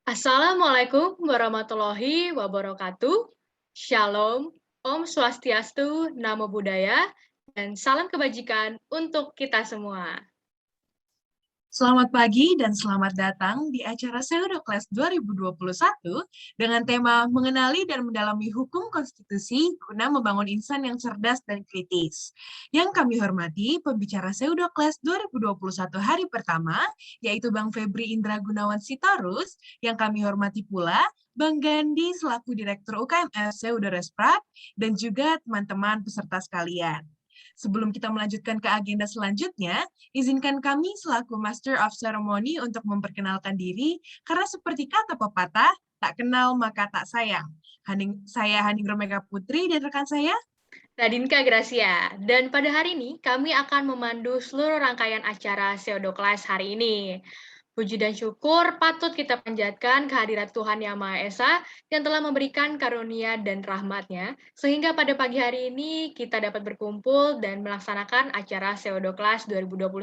Assalamualaikum warahmatullahi wabarakatuh. Shalom, Om Swastiastu, Namo Buddhaya, dan salam kebajikan untuk kita semua. Selamat pagi dan selamat datang di acara Seudokles 2021 dengan tema Mengenali dan Mendalami Hukum Konstitusi guna membangun insan yang cerdas dan kritis. Yang kami hormati pembicara Seudokles 2021 hari pertama, yaitu Bang Febri Indra Gunawan Sitorus, yang kami hormati pula Bang Gandhi selaku Direktur UKMF Seudoresprat, dan juga teman-teman peserta sekalian. Sebelum kita melanjutkan ke agenda selanjutnya, izinkan kami selaku Master of Ceremony untuk memperkenalkan diri, karena seperti kata pepatah, tak kenal maka tak sayang. Saya Haning Romeka Putri dan rekan saya. Nadinka Gracia, dan pada hari ini kami akan memandu seluruh rangkaian acara Seudokles hari ini. Puji dan syukur patut kita panjatkan kehadirat Tuhan Yang Maha Esa yang telah memberikan karunia dan rahmat-Nya, sehingga pada pagi hari ini kita dapat berkumpul dan melaksanakan acara Seudokles 2021.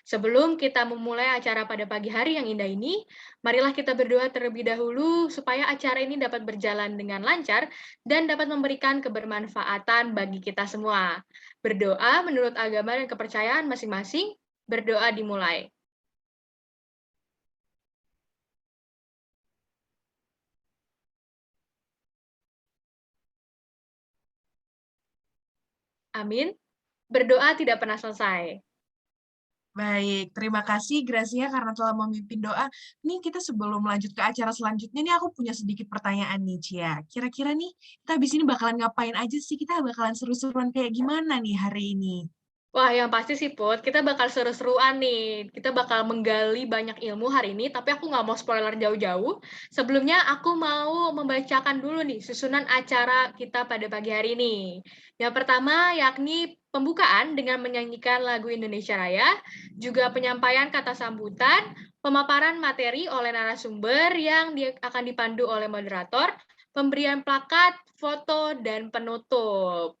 Sebelum kita memulai acara pada pagi hari yang indah ini, marilah kita berdoa terlebih dahulu supaya acara ini dapat berjalan dengan lancar dan dapat memberikan kebermanfaatan bagi kita semua. Berdoa menurut agama dan kepercayaan masing-masing, berdoa dimulai. Amin. Berdoa tidak pernah selesai. Baik, terima kasih Gracia karena telah memimpin doa. Nih kita sebelum lanjut ke acara selanjutnya nih aku punya sedikit pertanyaan nih Cia. Kira-kira nih kita habis ini bakalan ngapain aja sih? Kita bakalan seru-seruan kayak gimana nih hari ini? Wah, yang pasti sih, Put, kita bakal seru-seruan nih. Kita bakal menggali banyak ilmu hari ini, tapi aku nggak mau spoiler jauh-jauh. Sebelumnya, aku mau membacakan dulu nih susunan acara kita pada pagi hari ini. Yang pertama, yakni pembukaan dengan menyanyikan lagu Indonesia Raya, juga penyampaian kata sambutan, pemaparan materi oleh narasumber yang akan dipandu oleh moderator, pemberian plakat, foto, dan penutup.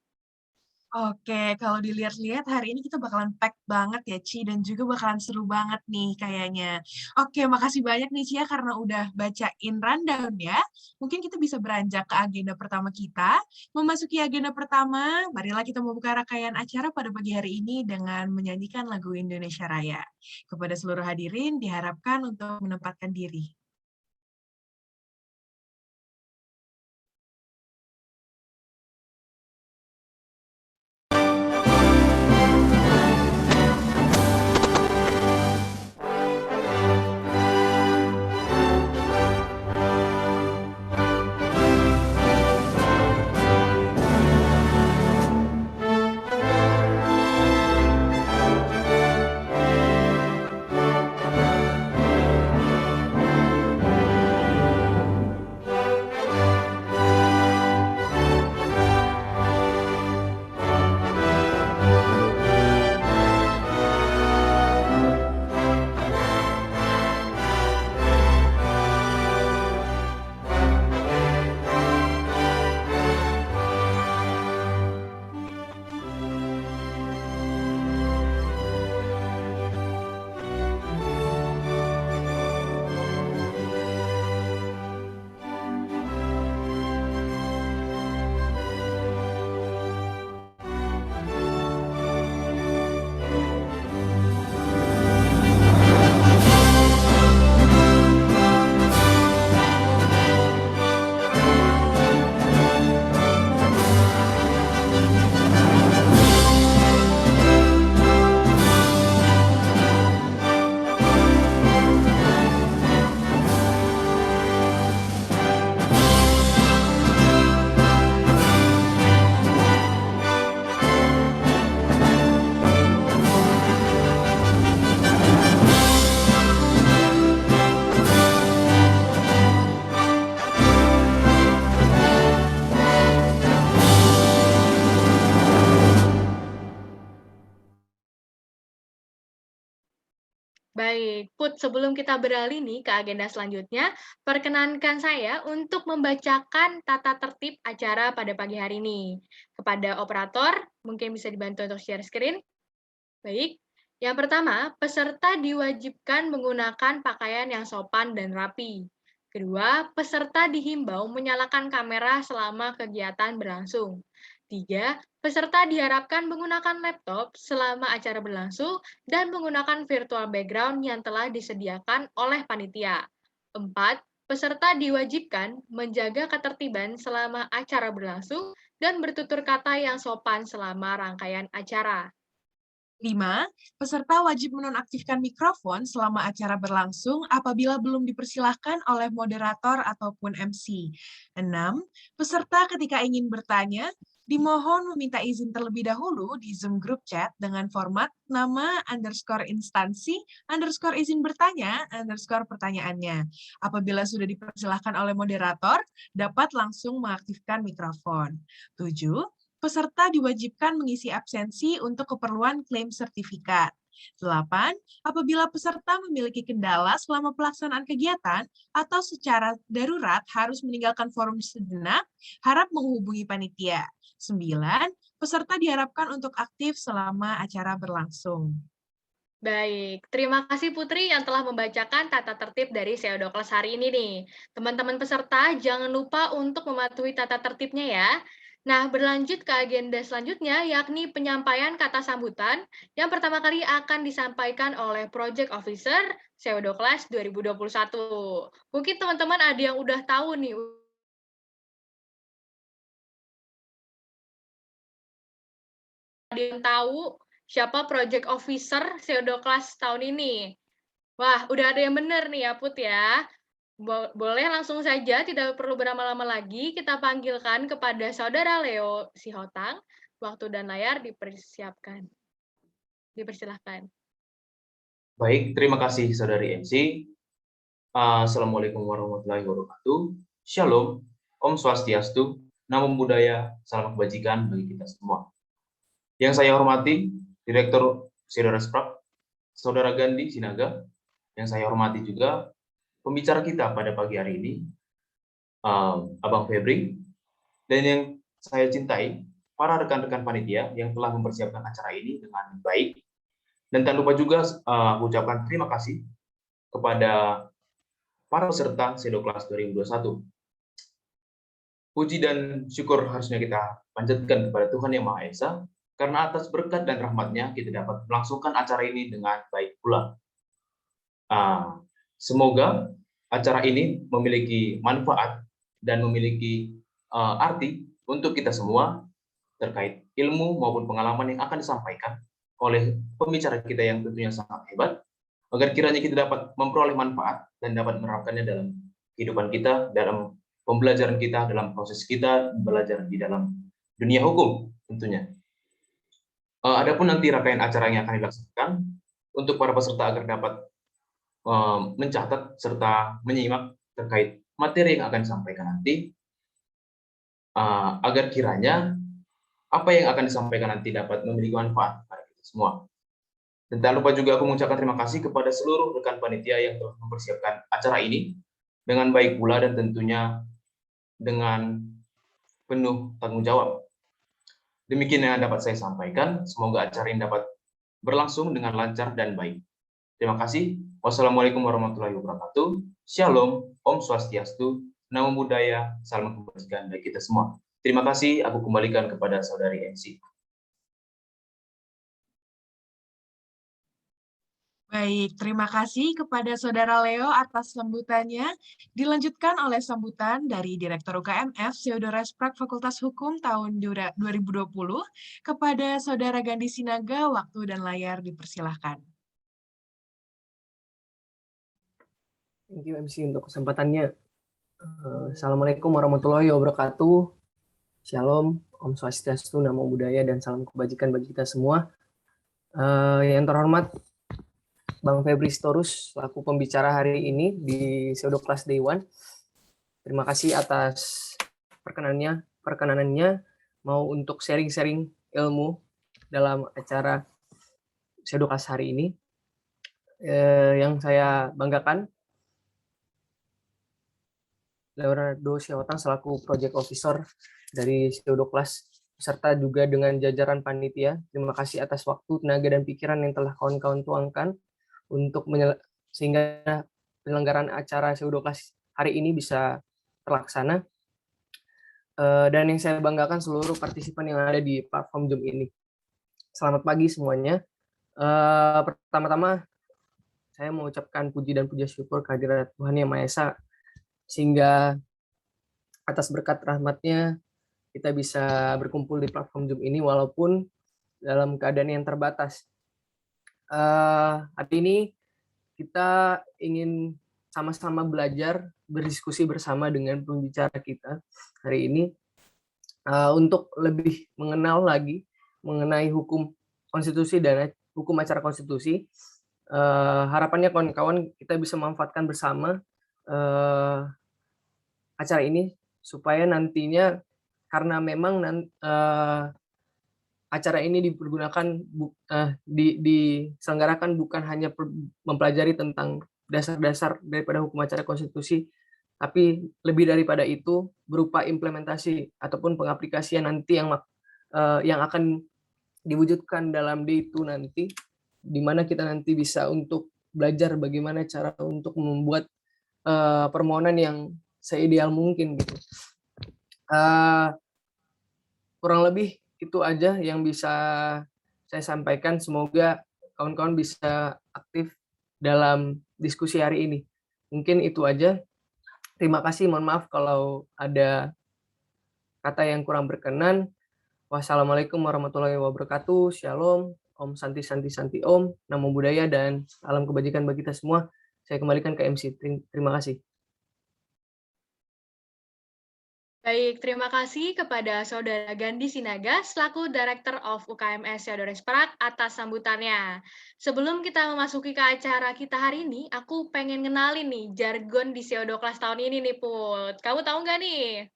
Oke, kalau dilihat-lihat hari ini kita bakalan pack banget ya, Ci, dan juga bakalan seru banget nih kayaknya. Oke, makasih banyak nih, Ci, ya, karena udah bacain rundown ya. Mungkin kita bisa beranjak ke agenda pertama kita. Memasuki agenda pertama, marilah kita membuka rangkaian acara pada pagi hari ini dengan menyanyikan lagu Indonesia Raya. Kepada seluruh hadirin, diharapkan untuk menempatkan diri. Baik, Put, sebelum kita beralih nih ke agenda selanjutnya, perkenankan saya untuk membacakan tata tertib acara pada pagi hari ini. Kepada operator, mungkin bisa dibantu untuk share screen. Baik, yang pertama, peserta diwajibkan menggunakan pakaian yang sopan dan rapi. Kedua, peserta dihimbau menyalakan kamera selama kegiatan berlangsung. Tiga, peserta diharapkan menggunakan laptop selama acara berlangsung dan menggunakan virtual background yang telah disediakan oleh panitia. Empat, peserta diwajibkan menjaga ketertiban selama acara berlangsung dan bertutur kata yang sopan selama rangkaian acara. 5. Peserta wajib menonaktifkan mikrofon selama acara berlangsung apabila belum dipersilahkan oleh moderator ataupun MC. 6. Peserta ketika ingin bertanya, dimohon meminta izin terlebih dahulu di Zoom Group Chat dengan format nama _instansi _izin bertanya _pertanyaannya. Apabila sudah dipersilahkan oleh moderator, dapat langsung mengaktifkan mikrofon. 7. Peserta diwajibkan mengisi absensi untuk keperluan klaim sertifikat. 8. Apabila peserta memiliki kendala selama pelaksanaan kegiatan atau secara darurat harus meninggalkan forum sejenak, harap menghubungi panitia. 9. Peserta diharapkan untuk aktif selama acara berlangsung. Baik, terima kasih Putri yang telah membacakan tata tertib dari Seodokles hari ini nih. Teman-teman peserta, jangan lupa untuk mematuhi tata tertibnya ya. Nah, berlanjut ke agenda selanjutnya, yakni penyampaian kata sambutan yang pertama kali akan disampaikan oleh Project Officer Seodokles 2021. Mungkin teman-teman ada yang udah tahu nih, ada yang tahu siapa Project Officer Seodokles tahun ini? Wah, udah ada yang benar nih ya, Put ya. Boleh langsung saja, tidak perlu berlama-lama lagi, kita panggilkan kepada Saudara Leo Sihotang. Waktu dan layar dipersiapkan. Dipersilahkan. Baik, terima kasih Saudari MC. Assalamualaikum warahmatullahi wabarakatuh. Shalom, Om Swastiastu, Namo Buddhaya, salam kebajikan bagi kita semua. Yang saya hormati, Direktur Seodoresprak, Saudara Gandhi Sinaga. Yang saya hormati juga pembicara kita pada pagi hari ini, Abang Febri, dan yang saya cintai, para rekan-rekan panitia yang telah mempersiapkan acara ini dengan baik. Dan tak lupa juga aku ucapkan terima kasih kepada para peserta Seodokles 2021. Puji dan syukur harusnya kita panjatkan kepada Tuhan Yang Maha Esa, karena atas berkat dan rahmat-Nya kita dapat melangsungkan acara ini dengan baik pula. Semoga acara ini memiliki manfaat dan memiliki arti untuk kita semua terkait ilmu maupun pengalaman yang akan disampaikan oleh pembicara kita yang tentunya sangat hebat, agar kiranya kita dapat memperoleh manfaat dan dapat menerapkannya dalam kehidupan kita, dalam pembelajaran kita, dalam proses kita belajar di dalam dunia hukum tentunya. Adapun nanti rangkaian acara yang akan dilaksanakan untuk para peserta agar dapat mencatat serta menyimak terkait materi yang akan disampaikan nanti, agar kiranya apa yang akan disampaikan nanti dapat memiliki manfaat kepada kita semua. Dan tak lupa juga aku mengucapkan terima kasih kepada seluruh rekan panitia yang telah mempersiapkan acara ini dengan baik pula dan tentunya dengan penuh tanggung jawab. Demikian yang dapat saya sampaikan. Semoga acara ini dapat berlangsung dengan lancar dan baik. Terima kasih. Wassalamualaikum warahmatullahi wabarakatuh. Shalom, Om Swastiastu, Namo Buddhaya, salam kebajikan bagi kita semua. Terima kasih. Aku kembalikan kepada Saudari MC. Baik, terima kasih kepada Saudara Leo atas sambutannya. Dilanjutkan oleh sambutan dari Direktur UKMF Seodoresprak Fakultas Hukum tahun 2020 kepada Saudara Gandhi Sinaga. Waktu dan layar dipersilahkan. Thank you MC untuk kesempatannya. Assalamualaikum warahmatullahi wabarakatuh. Shalom, Om Swastiastu, Namo Buddhaya, dan salam kebajikan bagi kita semua. Yang terhormat Bang Febri Sitorus, selaku pembicara hari ini di Seodokles Day 1. Terima kasih atas perkenanannya mau untuk sharing-sharing ilmu dalam acara Seodokles hari ini. Yang saya banggakan, Leonardo Sihotang selaku Project Officer dari Seodokles, serta juga dengan jajaran panitia. Terima kasih atas waktu, tenaga, dan pikiran yang telah kawan-kawan tuangkan untuk sehingga penyelenggaraan acara Seodokles hari ini bisa terlaksana. Dan yang saya banggakan seluruh partisipan yang ada di platform Zoom ini. Selamat pagi semuanya. Pertama-tama saya mengucapkan puji dan puja syukur kehadirat Tuhan Yang Maha Esa, sehingga atas berkat rahmat-Nya kita bisa berkumpul di platform Zoom ini walaupun dalam keadaan yang terbatas. Hari ini kita ingin sama-sama belajar, berdiskusi bersama dengan pembicara kita hari ini untuk lebih mengenal lagi mengenai hukum konstitusi dan hukum acara konstitusi. Harapannya kawan-kawan kita bisa memanfaatkan bersama acara ini supaya nantinya, karena memang acara ini dipergunakan diselenggarakan bukan hanya mempelajari tentang dasar-dasar daripada hukum acara konstitusi, tapi lebih daripada itu berupa implementasi ataupun pengaplikasian nanti yang akan diwujudkan dalam D2 nanti, di mana kita nanti bisa untuk belajar bagaimana cara untuk membuat permohonan yang seideal mungkin gitu. Kurang lebih itu aja yang bisa saya sampaikan. Semoga kawan-kawan bisa aktif dalam diskusi hari ini. Mungkin itu aja. Terima kasih, mohon maaf kalau ada kata yang kurang berkenan. Wassalamualaikum warahmatullahi wabarakatuh. Shalom, Om Santi Santi Santi Om, Namo Buddhaya, dan salam kebajikan bagi kita semua. Saya kembalikan ke MC. Terima kasih. Baik, terima kasih kepada Saudara Gandhi Sinaga selaku Director of UKMS Theodores Prague atas sambutannya. Sebelum kita memasuki ke acara kita hari ini, aku pengen kenalin nih jargon di Theodoklas tahun ini nih, Put. Kamu tahu nggak nih?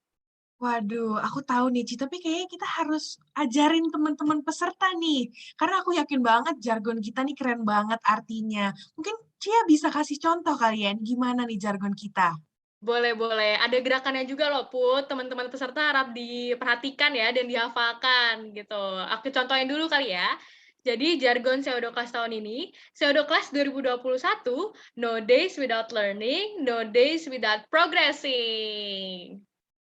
Waduh, aku tahu nih, Ci, tapi kayaknya kita harus ajarin teman-teman peserta nih. Karena aku yakin banget jargon kita nih keren banget artinya. Mungkin Cia bisa kasih contoh kalian gimana nih jargon kita. Boleh. Ada gerakannya juga loh, Put. Teman-teman peserta harap diperhatikan ya dan dihafalkan gitu. Aku contohin dulu kali ya. Jadi jargon Theodoklas tahun ini, Theodoklas 2021, no days without learning, no days without progressing.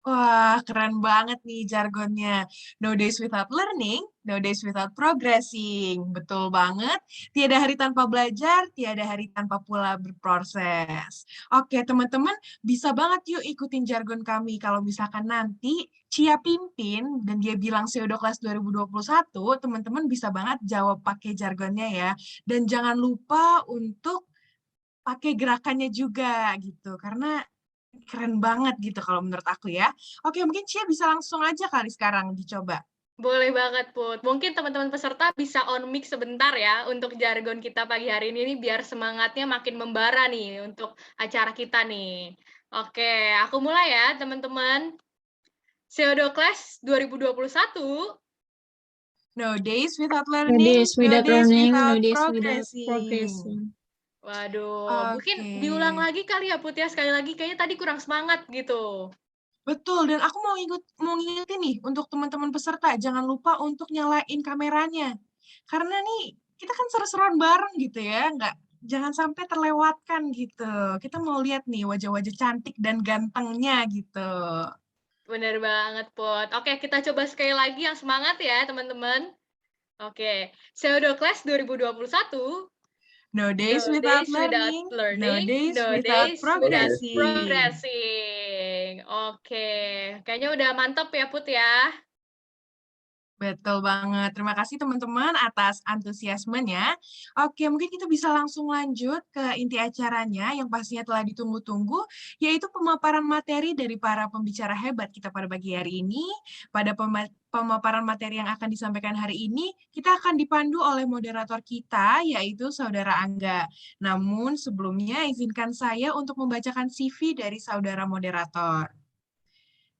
Wah, keren banget nih jargonnya. No days without learning, no days without progressing. Betul banget. Tiada hari tanpa belajar, tiada hari tanpa pula berproses. Oke, teman-teman, bisa banget yuk ikutin jargon kami. Kalau misalkan nanti Cia pimpin dan dia bilang Theodoklas 2021, teman-teman bisa banget jawab pakai jargonnya ya. Dan jangan lupa untuk pakai gerakannya juga gitu. Karena keren banget gitu kalau menurut aku ya. Oke, mungkin Cia bisa langsung aja kali sekarang dicoba. Boleh banget, Put. Mungkin teman-teman peserta bisa on mic sebentar ya untuk jargon kita pagi hari ini nih, biar semangatnya makin membara nih untuk acara kita nih. Oke, aku mulai ya, teman-teman. Theodoklas 2021. No days without No learning, days without no days learning, without no days without progressing. progressing. Waduh, mungkin diulang lagi kali ya, Put ya, sekali lagi. Kayaknya tadi kurang semangat gitu. Betul, dan aku mau ngingetin nih untuk teman-teman peserta, jangan lupa untuk nyalain kameranya. Karena nih, kita kan seru-seruan bareng gitu ya, jangan sampai terlewatkan gitu. Kita mau lihat nih wajah-wajah cantik dan gantengnya gitu. Bener banget, Put. Oke, kita coba sekali lagi yang semangat ya, teman-teman. Oke, Theodoklas 2021. No days without learning, no days without progressing. Oke, kayaknya udah mantap ya, Put ya. Betul banget. Terima kasih teman-teman atas antusiasmenya. Oke, mungkin kita bisa langsung lanjut ke inti acaranya yang pastinya telah ditunggu-tunggu, yaitu pemaparan materi dari para pembicara hebat kita pada pagi hari ini. Pada pemaparan materi yang akan disampaikan hari ini, kita akan dipandu oleh moderator kita, yaitu Saudara Angga. Namun sebelumnya, izinkan saya untuk membacakan CV dari Saudara moderator.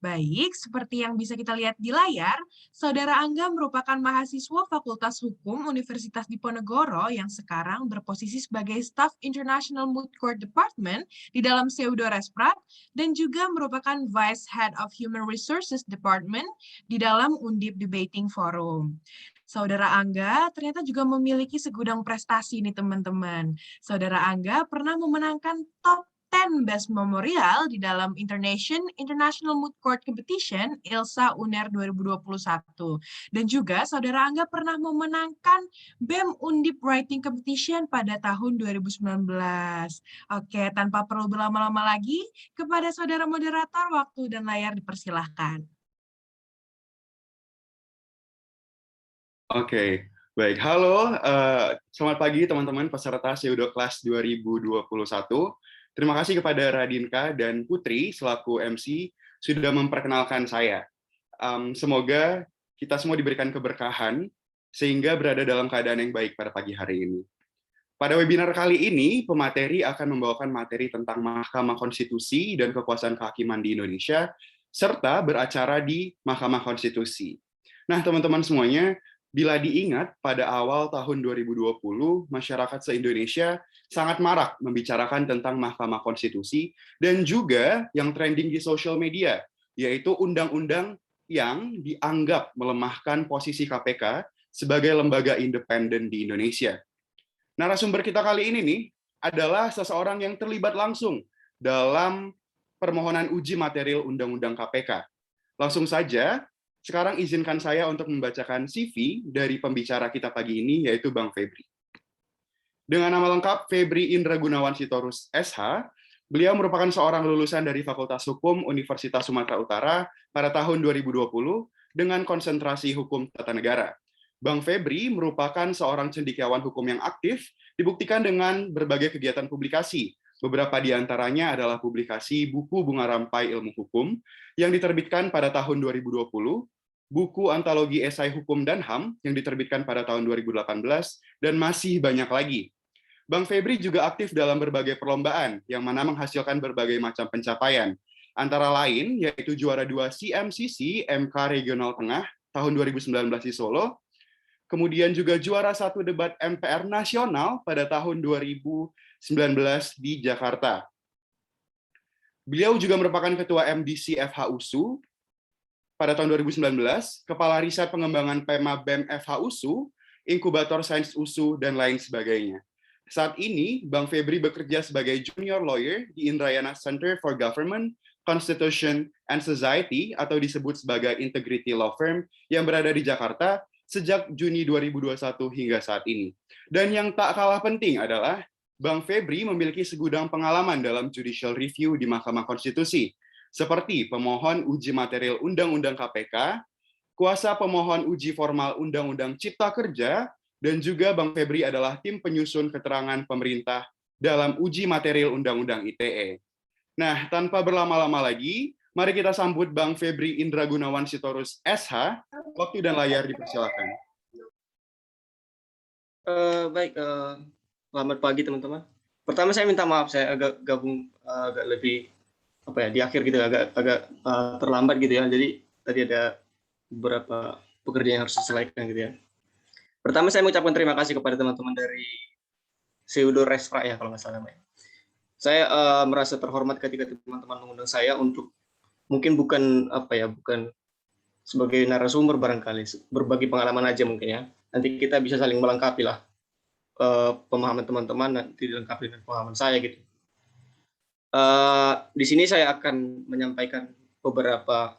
Baik, seperti yang bisa kita lihat di layar, Saudara Angga merupakan mahasiswa Fakultas Hukum Universitas Diponegoro yang sekarang berposisi sebagai Staff International Moot Court Department di dalam Theodores Prague dan juga merupakan Vice Head of Human Resources Department di dalam Undip Debating Forum. Saudara Angga ternyata juga memiliki segudang prestasi nih teman-teman. Saudara Angga pernah memenangkan top 10 Best Memorial di dalam International Moot Court Competition ILSA UNER 2021. Dan juga Saudara Angga pernah memenangkan BEM Undip Writing Competition pada tahun 2019. Oke, tanpa perlu berlama-lama lagi, kepada Saudara Moderator, waktu dan layar dipersilahkan. Oke, baik. Halo, selamat pagi teman-teman peserta Pseudoclass 2021. Terima kasih kepada Radinka dan Putri selaku MC sudah memperkenalkan saya. Semoga kita semua diberikan keberkahan sehingga berada dalam keadaan yang baik pada pagi hari ini. Pada webinar kali ini, pemateri akan membawakan materi tentang Mahkamah Konstitusi dan kekuasaan kehakiman di Indonesia, serta beracara di Mahkamah Konstitusi. Nah, teman-teman semuanya, bila diingat, pada awal tahun 2020, masyarakat se-Indonesia sangat marak membicarakan tentang Mahkamah Konstitusi dan juga yang trending di sosial media, yaitu undang-undang yang dianggap melemahkan posisi KPK sebagai lembaga independen di Indonesia. Narasumber kita kali ini nih adalah seseorang yang terlibat langsung dalam permohonan uji material Undang-Undang KPK. Langsung saja, sekarang izinkan saya untuk membacakan CV dari pembicara kita pagi ini, yaitu Bang Febri. Dengan nama lengkap Febri Indra Gunawan Sitorus, SH, beliau merupakan seorang lulusan dari Fakultas Hukum Universitas Sumatera Utara pada tahun 2020 dengan konsentrasi Hukum Tata Negara. Bang Febri merupakan seorang cendekiawan hukum yang aktif, dibuktikan dengan berbagai kegiatan publikasi. Beberapa di antaranya adalah publikasi buku Bunga Rampai Ilmu Hukum yang diterbitkan pada tahun 2020, buku antologi esai hukum dan HAM yang diterbitkan pada tahun 2018, dan masih banyak lagi. Bang Febri juga aktif dalam berbagai perlombaan yang mana menghasilkan berbagai macam pencapaian. Antara lain yaitu juara 2 CMCC MK Regional Tengah tahun 2019 di Solo, kemudian juga juara 1 debat MPR Nasional pada tahun 2019 di Jakarta. Beliau juga merupakan Ketua MDC FH-USU pada tahun 2019, Kepala Riset Pengembangan PEMA BEM FH-USU, Inkubator Sains USU, dan lain sebagainya. Saat ini, Bang Febri bekerja sebagai junior lawyer di Indrayana Center for Government, Constitution, and Society, atau disebut sebagai Integrity Law Firm, yang berada di Jakarta sejak Juni 2021 hingga saat ini. Dan yang tak kalah penting adalah Bang Febri memiliki segudang pengalaman dalam judicial review di Mahkamah Konstitusi, seperti pemohon uji material Undang-Undang KPK, kuasa pemohon uji formal Undang-Undang Cipta Kerja, dan juga Bang Febri adalah tim penyusun keterangan pemerintah dalam uji material Undang-Undang ITE. Nah, tanpa berlama-lama lagi, mari kita sambut Bang Febri Indra Gunawan Sitorus, SH. Waktu dan layar dipersilakan. Baik, selamat pagi teman-teman. Pertama saya minta maaf, saya agak gabung agak lebih di akhir gitu, agak terlambat gitu ya. Jadi tadi ada beberapa pekerjaan yang harus diselesaikan gitu ya. Pertama saya mengucapkan terima kasih kepada teman-teman dari Pseudo Resfra ya kalau nggak salah namanya. Saya merasa terhormat ketika teman-teman mengundang saya untuk mungkin bukan sebagai narasumber barangkali, berbagi pengalaman aja mungkin ya. Nanti kita bisa saling melengkapi lah pemahaman teman-teman, nanti dilengkapi dengan pemahaman saya gitu. Di sini saya akan menyampaikan beberapa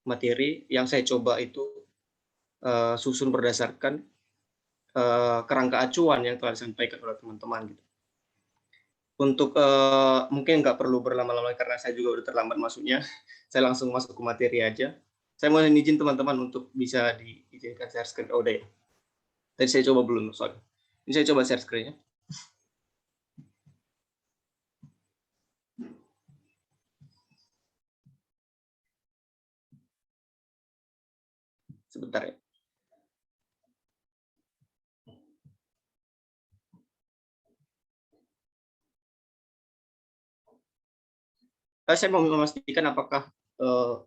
materi yang saya coba itu susun berdasarkan kerangka acuan yang telah disampaikan oleh teman-teman gitu. Untuk mungkin nggak perlu berlama-lama karena saya juga udah terlambat masuknya, saya langsung masuk ke materi aja. Saya mohon izin teman-teman untuk bisa diizinkan share screen. Oh, udah ya. Tadi saya coba belum, sorry. Ini saya coba share screen-nya. Sebentar ya. Saya mau memastikan apakah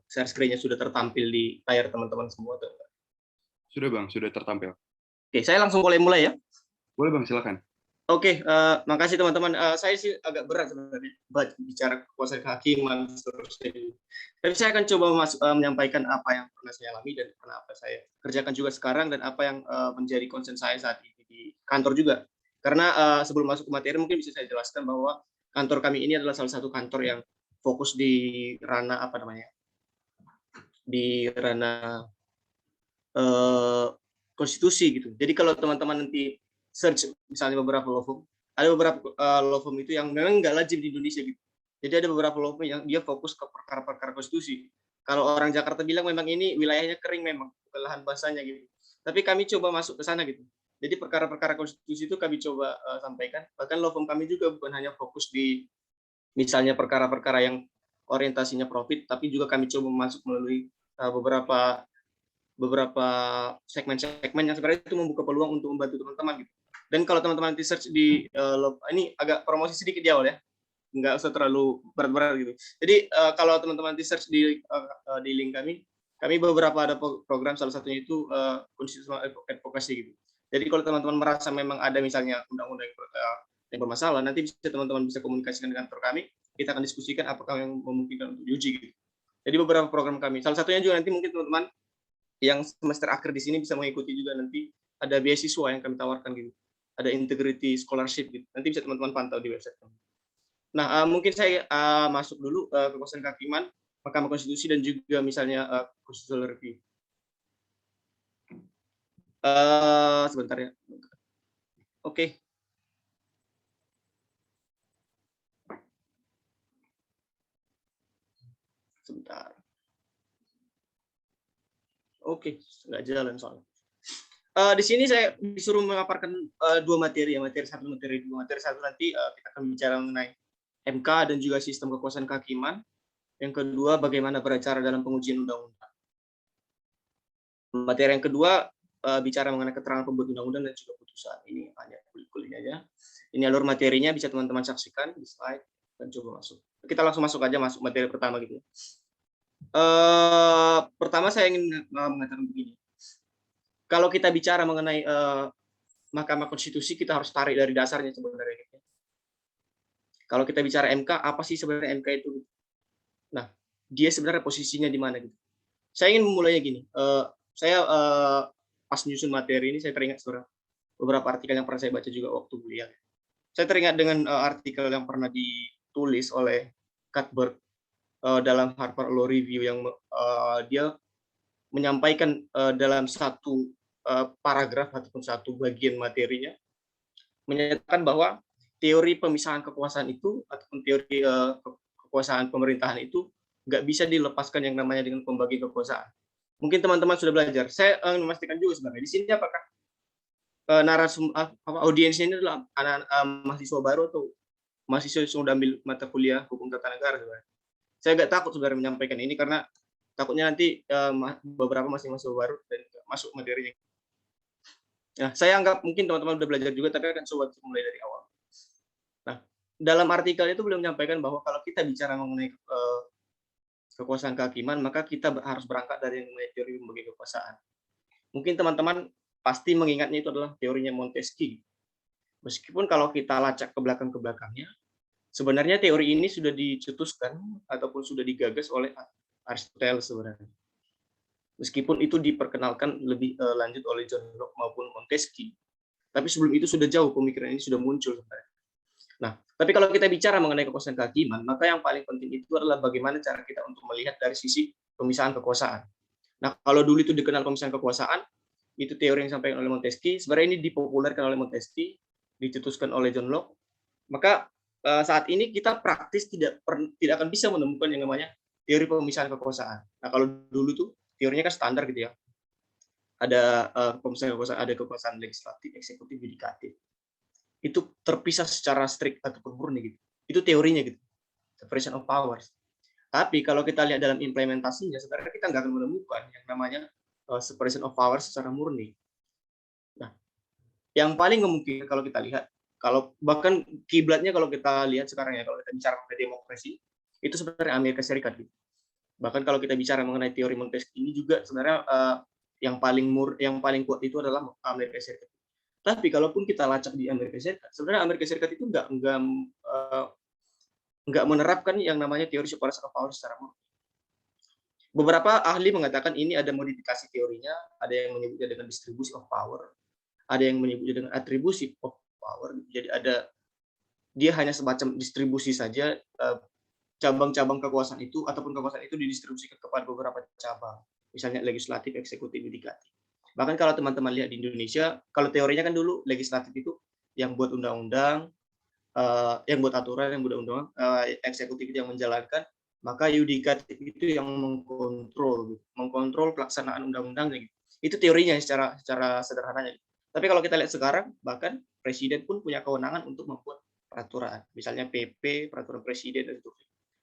share screen-nya sudah tertampil di layar teman-teman semua. Sudah Bang, sudah tertampil. Oke, saya langsung mulai ya. Boleh Bang, silakan. Oke, makasih teman-teman. Saya sih agak berat sebenarnya bicara kekuasaan kehakiman seterusnya. Tapi saya akan coba menyampaikan apa yang pernah saya alami dan apa saya kerjakan juga sekarang dan apa yang menjadi concern saya saat ini di kantor juga. Karena sebelum masuk ke materi mungkin bisa saya jelaskan bahwa kantor kami ini adalah salah satu kantor yang fokus di ranah di ranah konstitusi gitu. Jadi kalau teman-teman nanti search misalnya beberapa law firm, ada beberapa law firm itu yang memang nggak lazim di Indonesia gitu. Jadi ada beberapa law firm yang dia fokus ke perkara-perkara konstitusi. Kalau orang Jakarta bilang memang ini wilayahnya kering memang, lahan basahnya gitu. Tapi kami coba masuk ke sana gitu. Jadi perkara-perkara konstitusi itu kami coba sampaikan. Bahkan law firm kami juga bukan hanya fokus di misalnya perkara-perkara yang orientasinya profit, tapi juga kami coba masuk melalui beberapa segmen-segmen yang sebenarnya itu membuka peluang untuk membantu teman-teman gitu. Dan kalau teman-teman nanti search di ini agak promosi sedikit di awal ya, nggak usah terlalu berat-berat gitu. Jadi kalau teman-teman nanti search di link kami beberapa ada program, salah satunya itu constitutional advocacy gitu. Jadi kalau teman-teman merasa memang ada misalnya undang-undang yang bermasalah, nanti teman-teman bisa komunikasikan dengan kantor kami, kita akan diskusikan apakah yang memungkinkan untuk diuji gitu. Jadi beberapa program kami, salah satunya juga nanti mungkin teman-teman yang semester akhir di sini bisa mengikuti juga, nanti ada beasiswa yang kami tawarkan gitu, ada integrity scholarship gitu, nanti bisa teman-teman pantau di website kami. Nah, mungkin saya masuk dulu kekuasaan kehakiman, Mahkamah Konstitusi, dan juga misalnya constitutional review. Sebentar ya. Oke. Sebentar. Oke, nggak jalan soalnya. Di sini saya disuruh memaparkan dua materi ya, materi satu, materi dua. Materi satu nanti kita akan bicara mengenai MK dan juga sistem kekuasaan kehakiman. Yang kedua, bagaimana beracara dalam pengujian undang-undang. Materi yang kedua bicara mengenai keterangan pembuat undang-undang dan juga putusan. Ini hanya kulit-kulitnya aja. Ini alur materinya, bisa teman-teman saksikan di slide dan coba masuk. Kita langsung masuk aja, masuk materi pertama gitu. Pertama saya ingin mengatakan begini. Kalau kita bicara mengenai Mahkamah Konstitusi, kita harus tarik dari dasarnya sebenarnya. Kalau kita bicara MK, apa sih sebenarnya MK itu? Nah, dia sebenarnya posisinya di mana gitu? Saya ingin memulainya gini. Saya pas menyusun materi ini, saya teringat beberapa artikel yang pernah saya baca juga waktu kuliah. Saya teringat dengan artikel yang pernah ditulis oleh Cuthbert dalam Harvard Law Review, yang dia menyampaikan dalam satu paragraf ataupun satu bagian materinya, menyatakan bahwa teori pemisahan kekuasaan itu ataupun teori kekuasaan pemerintahan itu nggak bisa dilepaskan yang namanya dengan pembagian kekuasaan. Mungkin teman-teman sudah belajar. Saya ingin memastikan juga sebenarnya di sini apakah audiensnya ini adalah anak mahasiswa baru atau mahasiswa yang sudah ambil mata kuliah hukum tata negara sebenarnya. Saya agak takut sebenarnya menyampaikan ini karena takutnya nanti beberapa masih mahasiswa baru dan masuk materinya. Nah, saya anggap mungkin teman-teman sudah belajar juga, tapi akan coba mulai dari awal. Nah, dalam artikel itu beliau menyampaikan bahwa kalau kita bicara mengenai kekuasaan kehakiman, maka kita harus berangkat dari teori pembagian kekuasaan. Mungkin teman-teman pasti mengingatnya itu adalah teorinya Montesquieu. Meskipun kalau kita lacak ke belakangnya, sebenarnya teori ini sudah dicetuskan ataupun sudah digagas oleh Aristoteles sebenarnya. Meskipun itu diperkenalkan lebih lanjut oleh John Locke maupun Montesquieu. Tapi sebelum itu sudah jauh pemikiran ini sudah muncul sebenarnya. Nah, tapi kalau kita bicara mengenai kekuasaan kehakiman, maka yang paling penting itu adalah bagaimana cara kita untuk melihat dari sisi pemisahan kekuasaan. Nah, kalau dulu itu dikenal pemisahan kekuasaan, itu teori yang disampaikan oleh Montesquieu, sebenarnya ini dipopulerkan oleh Montesquieu, dicetuskan oleh John Locke. Maka saat ini kita praktis tidak akan bisa menemukan yang namanya teori pemisahan kekuasaan. Nah, kalau dulu tuh teorinya kan standar gitu ya. Ada pemisahan kekuasaan, ada kekuasaan legislatif, eksekutif, yudikatif. Itu terpisah secara strict ataupun murni gitu. Itu teorinya gitu. Separation of powers. Tapi kalau kita lihat dalam implementasinya, sebenarnya kita nggak akan menemukan yang namanya separation of powers secara murni. Nah, yang paling mungkin kalau kita lihat, kalau bahkan kiblatnya kalau kita lihat sekarang ya, kalau kita bicara mengenai demokrasi, itu sebenarnya Amerika Serikat gitu. Bahkan kalau kita bicara mengenai teori Montesquieu ini juga sebenarnya yang paling kuat itu adalah Amerika Serikat. Tapi kalaupun kita lacak di Amerika Serikat, sebenarnya Amerika Serikat itu nggak menerapkan yang namanya teori separation of powers secara murni. Beberapa ahli mengatakan ini ada modifikasi teorinya, ada yang menyebutnya dengan distribution of power, ada yang menyebutnya dengan attribution of power. Jadi ada dia hanya semacam distribusi saja, cabang-cabang kekuasaan itu ataupun kekuasaan itu didistribusikan kepada beberapa cabang, misalnya legislatif, eksekutif, yudikatif. Bahkan kalau teman-teman lihat di Indonesia, kalau teorinya kan dulu legislatif itu yang buat undang-undang, yang buat aturan, yang buat undang-undang, eksekutif itu yang menjalankan, maka yudikatif itu yang mengkontrol pelaksanaan undang-undangnya. Gitu. Itu teorinya secara sederhananya. Tapi kalau kita lihat sekarang, bahkan presiden pun punya kewenangan untuk membuat peraturan, misalnya PP, peraturan presiden dan itu.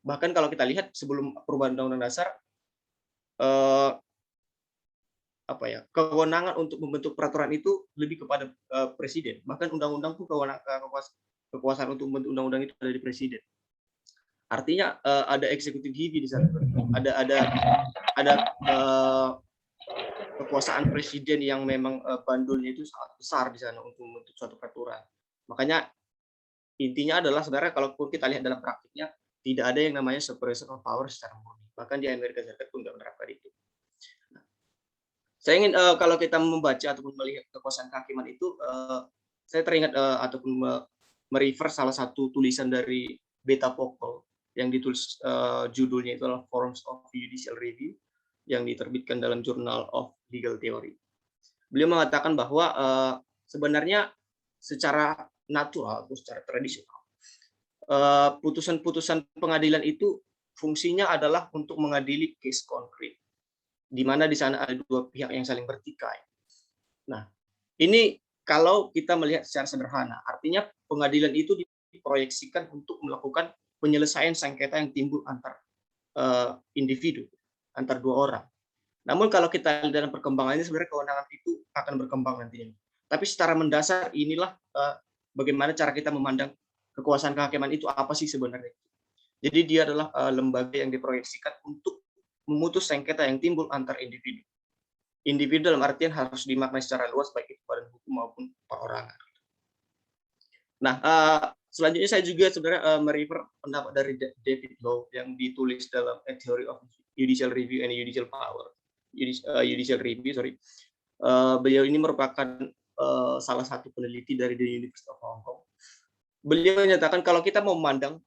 Bahkan kalau kita lihat sebelum perubahan Undang-Undang Dasar, kewenangan untuk membentuk peraturan itu lebih kepada presiden. Bahkan undang-undang pun kekuasaan untuk membentuk undang-undang itu ada di presiden. Artinya ada eksekutif heavy di sana. Ada kekuasaan presiden yang memang bandulnya itu sangat besar di sana untuk membentuk suatu peraturan. Makanya intinya adalah sebenarnya kalaupun kita lihat dalam praktiknya tidak ada yang namanya separation of power secara murni. Bahkan di Amerika Serikat pun nggak menerapkan itu. Nah, saya ingin kalau kita membaca ataupun melihat kekuasaan kehakiman itu, saya teringat ataupun merefer salah satu tulisan dari Beta Pokol yang ditulis judulnya itu adalah Forms of Judicial Review yang diterbitkan dalam Journal of Legal Theory. Beliau mengatakan bahwa sebenarnya secara natural atau secara tradisional, putusan-putusan pengadilan itu fungsinya adalah untuk mengadili case konkret, di mana di sana ada dua pihak yang saling bertikai. Nah, ini kalau kita melihat secara sederhana, artinya pengadilan itu diproyeksikan untuk melakukan penyelesaian sengketa yang timbul antar individu, antar dua orang. Namun kalau kita dalam perkembangannya sebenarnya kewenangan itu akan berkembang nantinya. Tapi secara mendasar inilah bagaimana cara kita memandang kekuasaan kehakiman itu apa sih sebenarnya. Jadi dia adalah lembaga yang diproyeksikan untuk memutus sengketa yang timbul antar individu. Individu dalam artian harus dimaknai secara luas baik itu badan hukum maupun perorangan. Nah, selanjutnya saya juga sebenarnya merefer pendapat dari David Law yang ditulis dalam A Theory of Judicial Review and Judicial Power. Judicial Review, beliau ini merupakan salah satu peneliti dari The University of Hong Kong. Beliau menyatakan kalau kita memandang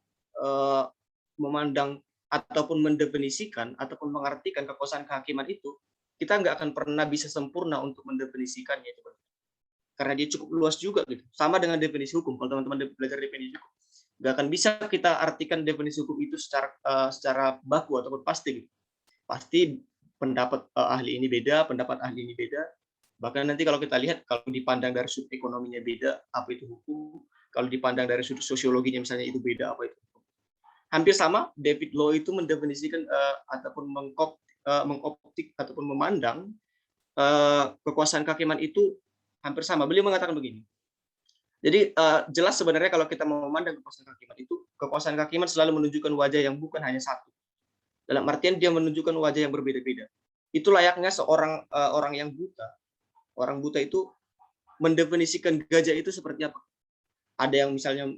ataupun mendefinisikan ataupun mengartikan kekuasaan kehakiman itu, kita nggak akan pernah bisa sempurna untuk mendefinisikannya itu, karena dia cukup luas juga gitu. Sama dengan definisi hukum. Kalau teman-teman belajar definisi hukum, nggak akan bisa kita artikan definisi hukum itu secara baku ataupun pasti gitu. Pasti pendapat ahli ini beda, pendapat ahli ini beda. Bahkan nanti kalau kita lihat, kalau dipandang dari sudut ekonominya beda, apa itu hukum. Kalau dipandang dari sudut sosiologinya misalnya itu beda, apa itu hukum. Hampir sama, David Law itu mendefinisikan ataupun mengoptik ataupun memandang kekuasaan kehakiman itu hampir sama. Beliau mengatakan begini. Jadi jelas sebenarnya kalau kita mau memandang kekuasaan kehakiman itu, kekuasaan kehakiman selalu menunjukkan wajah yang bukan hanya satu. Dalam artian dia menunjukkan wajah yang berbeda-beda. Itu layaknya seorang orang yang buta. Orang buta itu mendefinisikan gajah itu seperti apa. Ada yang misalnya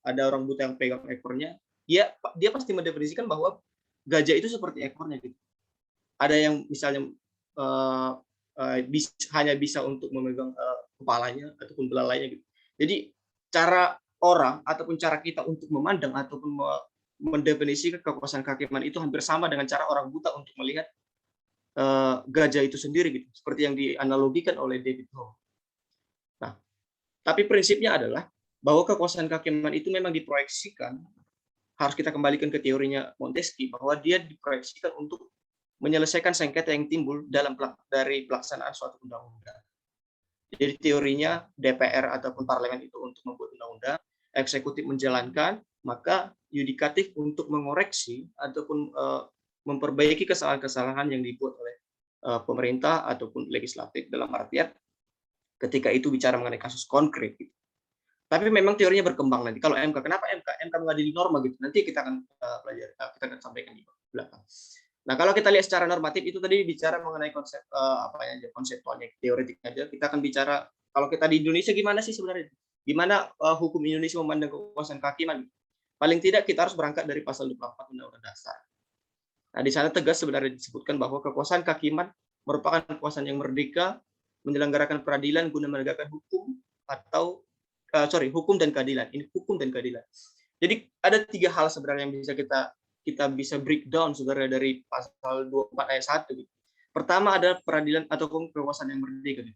ada orang buta yang pegang ekornya, dia pasti mendefinisikan bahwa gajah itu seperti ekornya gitu. Ada yang misalnya hanya bisa untuk memegang kepalanya ataupun belalainya gitu. Jadi cara orang ataupun cara kita untuk memandang ataupun mendefinisikan kekuasaan kehakiman itu hampir sama dengan cara orang buta untuk melihat gajah itu sendiri gitu, seperti yang dianalogikan oleh David Law. Nah, tapi prinsipnya adalah bahwa kekuasaan kehakiman itu memang diproyeksikan, harus kita kembalikan ke teorinya Montesquieu, bahwa dia diproyeksikan untuk menyelesaikan sengketa yang timbul dari pelaksanaan suatu undang-undang. Jadi teorinya DPR ataupun parlemen itu untuk membuat undang-undang, eksekutif menjalankan, maka yudikatif untuk mengoreksi ataupun memperbaiki kesalahan-kesalahan yang dibuat oleh pemerintah ataupun legislatif, dalam artian ketika itu bicara mengenai kasus konkret. Gitu. Tapi memang teorinya berkembang nanti. Kalau MK, kenapa MK? MK mengadili norma gitu. Nanti kita akan pelajari, kita akan sampaikan di belakang. Nah, kalau kita lihat secara normatif itu tadi bicara mengenai konsep konseptualnya, teoretiknya aja. Kita akan bicara kalau kita di Indonesia gimana sih sebenarnya? Gimana hukum Indonesia memandang kekuasaan kehakiman? Paling tidak kita harus berangkat dari pasal 24 Undang-Undang Dasar. Nah, di sana tegas sebenarnya disebutkan bahwa kekuasaan kehakiman merupakan kekuasaan yang merdeka, menyelenggarakan peradilan guna menegakkan hukum atau hukum dan keadilan. Ini hukum dan keadilan. Jadi ada 3 hal sebenarnya yang bisa kita bisa breakdown sebenarnya dari pasal 24 ayat 1. Pertama adalah peradilan atau kekuasaan yang merdeka.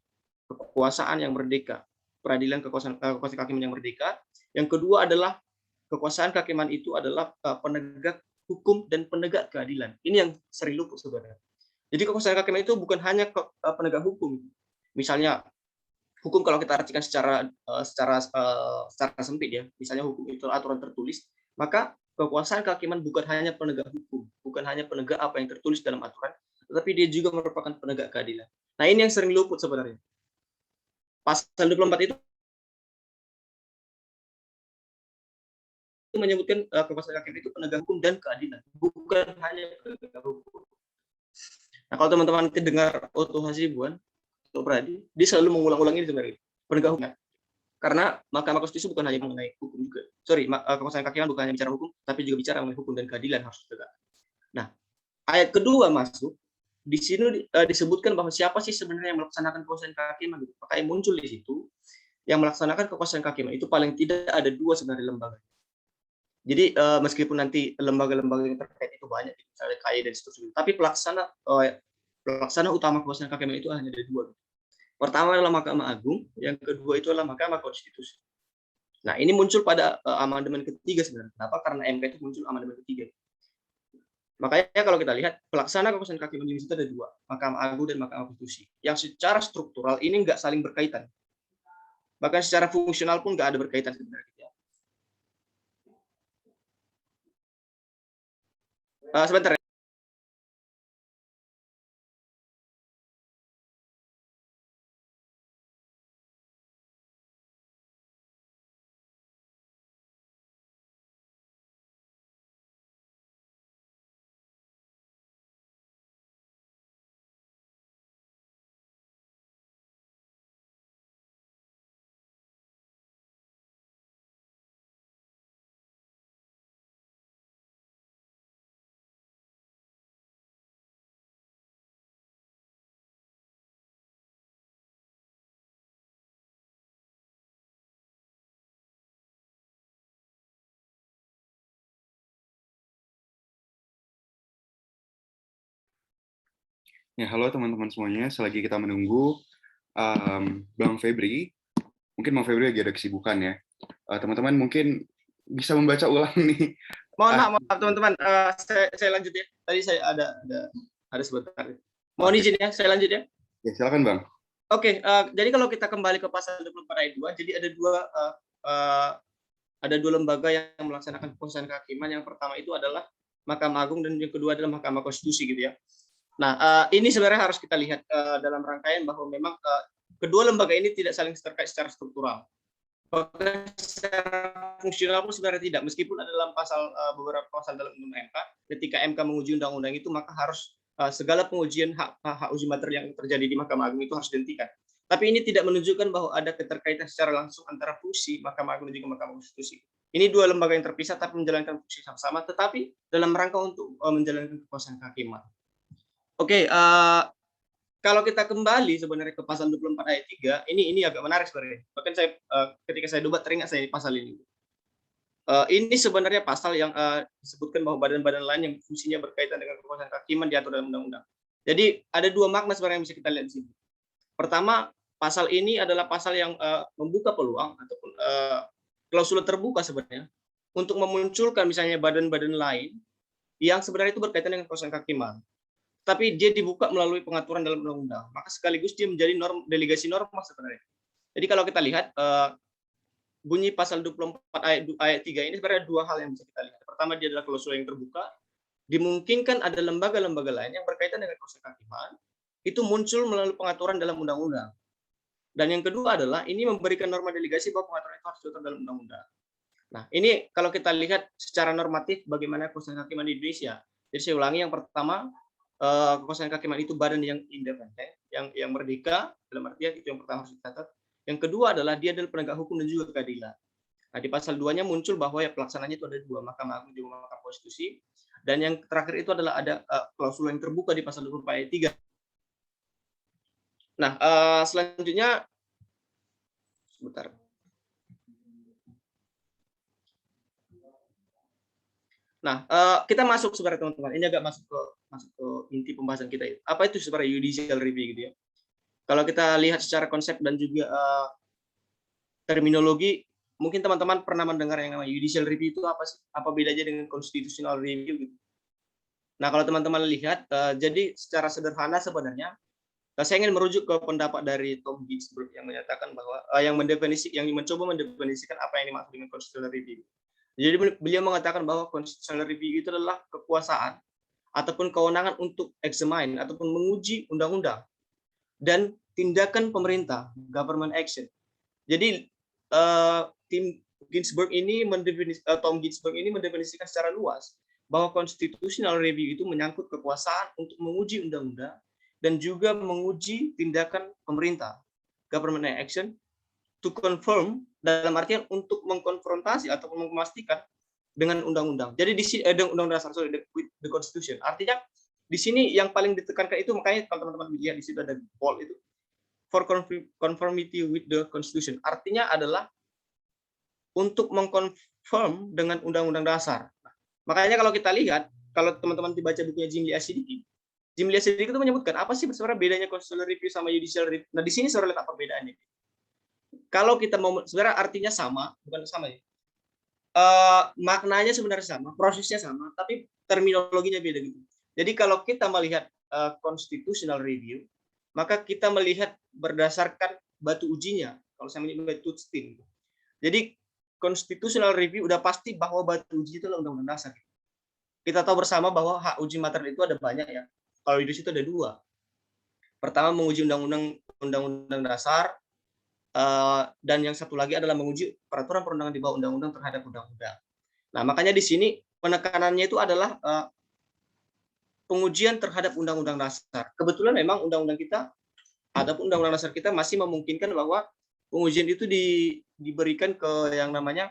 Kekuasaan yang merdeka. Peradilan kekuasaan kehakiman yang merdeka. Yang kedua adalah kekuasaan kehakiman itu adalah penegak hukum dan penegak keadilan. Ini yang sering luput sebenarnya. Jadi kekuasaan kehakiman itu bukan hanya penegak hukum. Misalnya hukum kalau kita artikan secara sempit ya, misalnya hukum itu aturan tertulis, maka kekuasaan kehakiman bukan hanya penegak hukum, bukan hanya penegak apa yang tertulis dalam aturan, tetapi dia juga merupakan penegak keadilan. Nah, ini yang sering luput sebenarnya. Pasal 24 itu menyebutkan kekuasaan hakim itu penegak hukum dan keadilan, bukan hanya penegak hukum. Nah, kalau teman-teman nanti dengar Otto Hasibuan, Otto Pradi, dia selalu mengulang-ulang ini sebenarnya, penegak hukum. Karena Mahkamah Konstitusi bukan hanya mengenai hukum juga. Kekuasaan kehakiman bukan hanya bicara hukum, tapi juga bicara mengenai hukum dan keadilan harus ditegakkan. Nah, ayat kedua masuk, di sini disebutkan bahwa siapa sih sebenarnya yang melaksanakan kekuasaan kehakiman. Makanya muncul di situ, yang melaksanakan kekuasaan kehakiman itu paling tidak ada 2 sebenarnya lembaga. Jadi meskipun nanti lembaga-lembaga yang terkait itu banyak, misalnya KAI dan seterusnya, tapi pelaksana utama kekuasaan kehakiman itu hanya ada 2. Pertama adalah Mahkamah Agung, yang kedua itu adalah Mahkamah Konstitusi. Nah, ini muncul pada amandemen ketiga sebenarnya. Kenapa? Karena MK itu muncul amandemen ketiga. Makanya kalau kita lihat pelaksana kekuasaan kehakiman di situ ada 2, Mahkamah Agung dan Mahkamah Konstitusi, yang secara struktural ini nggak saling berkaitan. Bahkan secara fungsional pun nggak ada berkaitan sebenarnya. Sebentar ya. Ya, halo teman-teman semuanya. Selagi kita menunggu Bang Febri, mungkin Bang Febri lagi ada kesibukan ya. Teman-teman mungkin bisa membaca ulang nih. Mohon maaf teman-teman, saya lanjut ya. Tadi saya ada sebentar. Mohon izin ya, saya lanjut ya. Ya, silakan Bang. Oke, jadi kalau kita kembali ke pasal 24 ayat 2, jadi ada 2 lembaga yang melaksanakan kekuasaan kehakiman. Yang pertama itu adalah Mahkamah Agung dan yang kedua adalah Mahkamah Konstitusi gitu ya. Nah, ini sebenarnya harus kita lihat dalam rangkaian bahwa memang kedua lembaga ini tidak saling terkait secara struktural. Bahkan secara fungsional pun sebenarnya tidak. Meskipun ada dalam beberapa pasal dalam Undang-Undang MK, ketika MK menguji undang-undang itu maka harus segala pengujian hak uji materi yang terjadi di Mahkamah Agung itu harus dihentikan. Tapi ini tidak menunjukkan bahwa ada keterkaitan secara langsung antara fungsi Mahkamah Agung dan juga Mahkamah Konstitusi. Ini 2 lembaga yang terpisah tapi menjalankan fungsi sama-sama, tetapi dalam rangka untuk menjalankan kekuasaan kehakiman. Oke, kalau kita kembali sebenarnya ke pasal 24 ayat 3, ini agak menarik sebenarnya. Bahkan saya ketika saya doba teringat saya pasal ini. Ini sebenarnya pasal yang disebutkan bahwa badan-badan lain yang fungsinya berkaitan dengan kekuasaan kehakiman diatur dalam undang-undang. Jadi ada 2 makna sebenarnya yang bisa kita lihat di sini. Pertama, pasal ini adalah pasal yang membuka peluang ataupun klausul terbuka sebenarnya untuk memunculkan misalnya badan-badan lain yang sebenarnya itu berkaitan dengan kekuasaan kehakiman. Tapi dia dibuka melalui pengaturan dalam undang-undang. Maka sekaligus dia menjadi delegasi norma sebenarnya. Jadi kalau kita lihat bunyi pasal 24 ayat 3 ini sebenarnya 2 hal yang bisa kita lihat. Pertama, dia adalah klausul yang terbuka. Dimungkinkan ada lembaga-lembaga lain yang berkaitan dengan kekuasaan kehakiman itu muncul melalui pengaturan dalam undang-undang. Dan yang kedua adalah ini memberikan norma delegasi bahwa pengaturan itu harus diatur dalam undang-undang. Nah, ini kalau kita lihat secara normatif bagaimana kekuasaan kehakiman di Indonesia. Jadi saya ulangi, yang pertama, kekuasaan kehakiman itu badan yang independen, yang merdeka, dalam artian itu yang pertama harus dicatat. Yang kedua adalah dia adalah penegak hukum dan juga keadilan. Nah, di pasal 2-nya muncul bahwa ya pelaksananya itu ada 2, Mahkamah Agung dan Mahkamah Konstitusi. Dan yang terakhir itu adalah ada klausul yang terbuka di pasal 24 ayat 3. Nah, selanjutnya sebentar. Nah, kita masuk sebenarnya teman-teman. Ini agak masuk ke inti pembahasan kita. Apa itu sebenarnya judicial review gitu ya? Kalau kita lihat secara konsep dan juga terminologi, mungkin teman-teman pernah mendengar yang namanya judicial review itu apa sih? Apa bedanya dengan constitutional review gitu? Nah, kalau teman-teman lihat, jadi secara sederhana sebenarnya, saya ingin merujuk ke pendapat dari Tom Ginsburg yang menyatakan bahwa yang mencoba mendefinisikan apa yang dimaksud dengan constitutional review. Jadi beliau mengatakan bahwa constitutional review itu adalah kekuasaan ataupun kewenangan untuk examine ataupun menguji undang-undang dan tindakan pemerintah, government action. Jadi Tom Ginsburg ini mendefinisikan secara luas bahwa constitutional review itu menyangkut kekuasaan untuk menguji undang-undang dan juga menguji tindakan pemerintah, government action, to confirm, dalam artian untuk mengkonfrontasi atau memastikan dengan undang-undang. Jadi di sini undang-undang dasar, the constitution. Artinya di sini yang paling ditekankan itu, makanya kalau teman-teman lihat di situ ada bold itu, for conformity with the constitution. Artinya adalah untuk mengkonfirm dengan undang-undang dasar. Makanya kalau kita lihat, kalau teman-teman dibaca bukunya Jim Lee Siddiqui itu menyebutkan apa sih sebenarnya bedanya constitutional review sama judicial review. Nah, di sini sebenarnya apa perbedaannya? Kalau kita mau, sebenarnya artinya sama, bukan sama ya. Maknanya sebenarnya sama, prosesnya sama, tapi terminologinya beda gitu. Jadi kalau kita melihat constitutional review, maka kita melihat berdasarkan batu ujinya. Kalau saya menyebut Tutstein. Jadi constitutional review udah pasti bahwa batu uji itu adalah undang-undang dasar. Kita tahu bersama bahwa hak uji materi itu ada banyak ya. Kalau di situ ada dua. Pertama menguji undang-undang dasar, dan yang satu lagi adalah menguji peraturan perundangan di bawah undang-undang terhadap undang-undang. Nah, makanya di sini penekanannya itu adalah pengujian terhadap undang-undang dasar. Kebetulan memang undang-undang kita ataupun undang-undang dasar kita masih memungkinkan bahwa pengujian itu diberikan ke yang namanya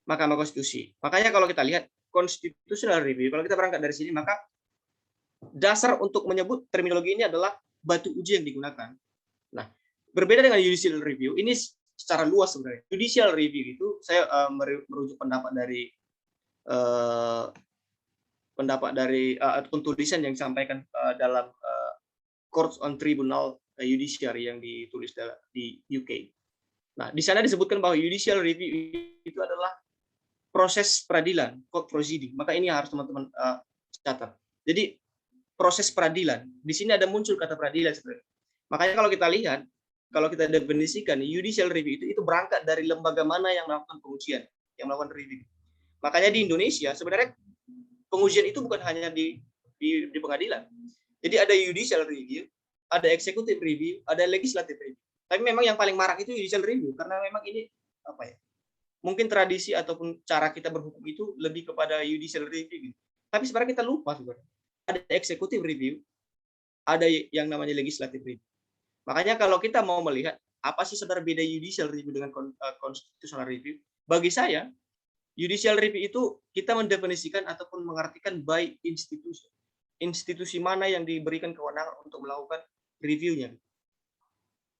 Mahkamah Konstitusi. Makanya kalau kita lihat constitutional review, kalau kita berangkat dari sini, maka dasar untuk menyebut terminologi ini adalah batu uji yang digunakan. Nah, berbeda dengan judicial review, ini secara luas sebenarnya. Judicial review itu saya merujuk pendapat dari ataupun tulisan yang disampaikan dalam Courts on Tribunal Judiciary yang ditulis di UK. Nah, di sana disebutkan bahwa judicial review itu adalah proses peradilan, court proceeding. Maka ini harus teman-teman catat. Jadi proses peradilan, di sini ada muncul kata peradilan sebenarnya. Makanya kalau kita lihat, kalau kita definisikan judicial review itu berangkat dari lembaga mana yang melakukan pengujian, yang melakukan review. Makanya di Indonesia sebenarnya pengujian itu bukan hanya di pengadilan. Jadi ada judicial review, ada executive review, ada legislative review. Tapi memang yang paling marak itu judicial review karena memang ini apa ya? Mungkin tradisi ataupun cara kita berhukum itu lebih kepada judicial review gitu. Tapi sebenarnya kita lupa sebenarnya. Ada executive review, ada yang namanya legislative review. Makanya kalau kita mau melihat apa sih sebenarnya beda judicial review dengan constitutional review, bagi saya judicial review itu kita mendefinisikan ataupun mengartikan by institution. Institusi mana yang diberikan kewenangan untuk melakukan reviewnya.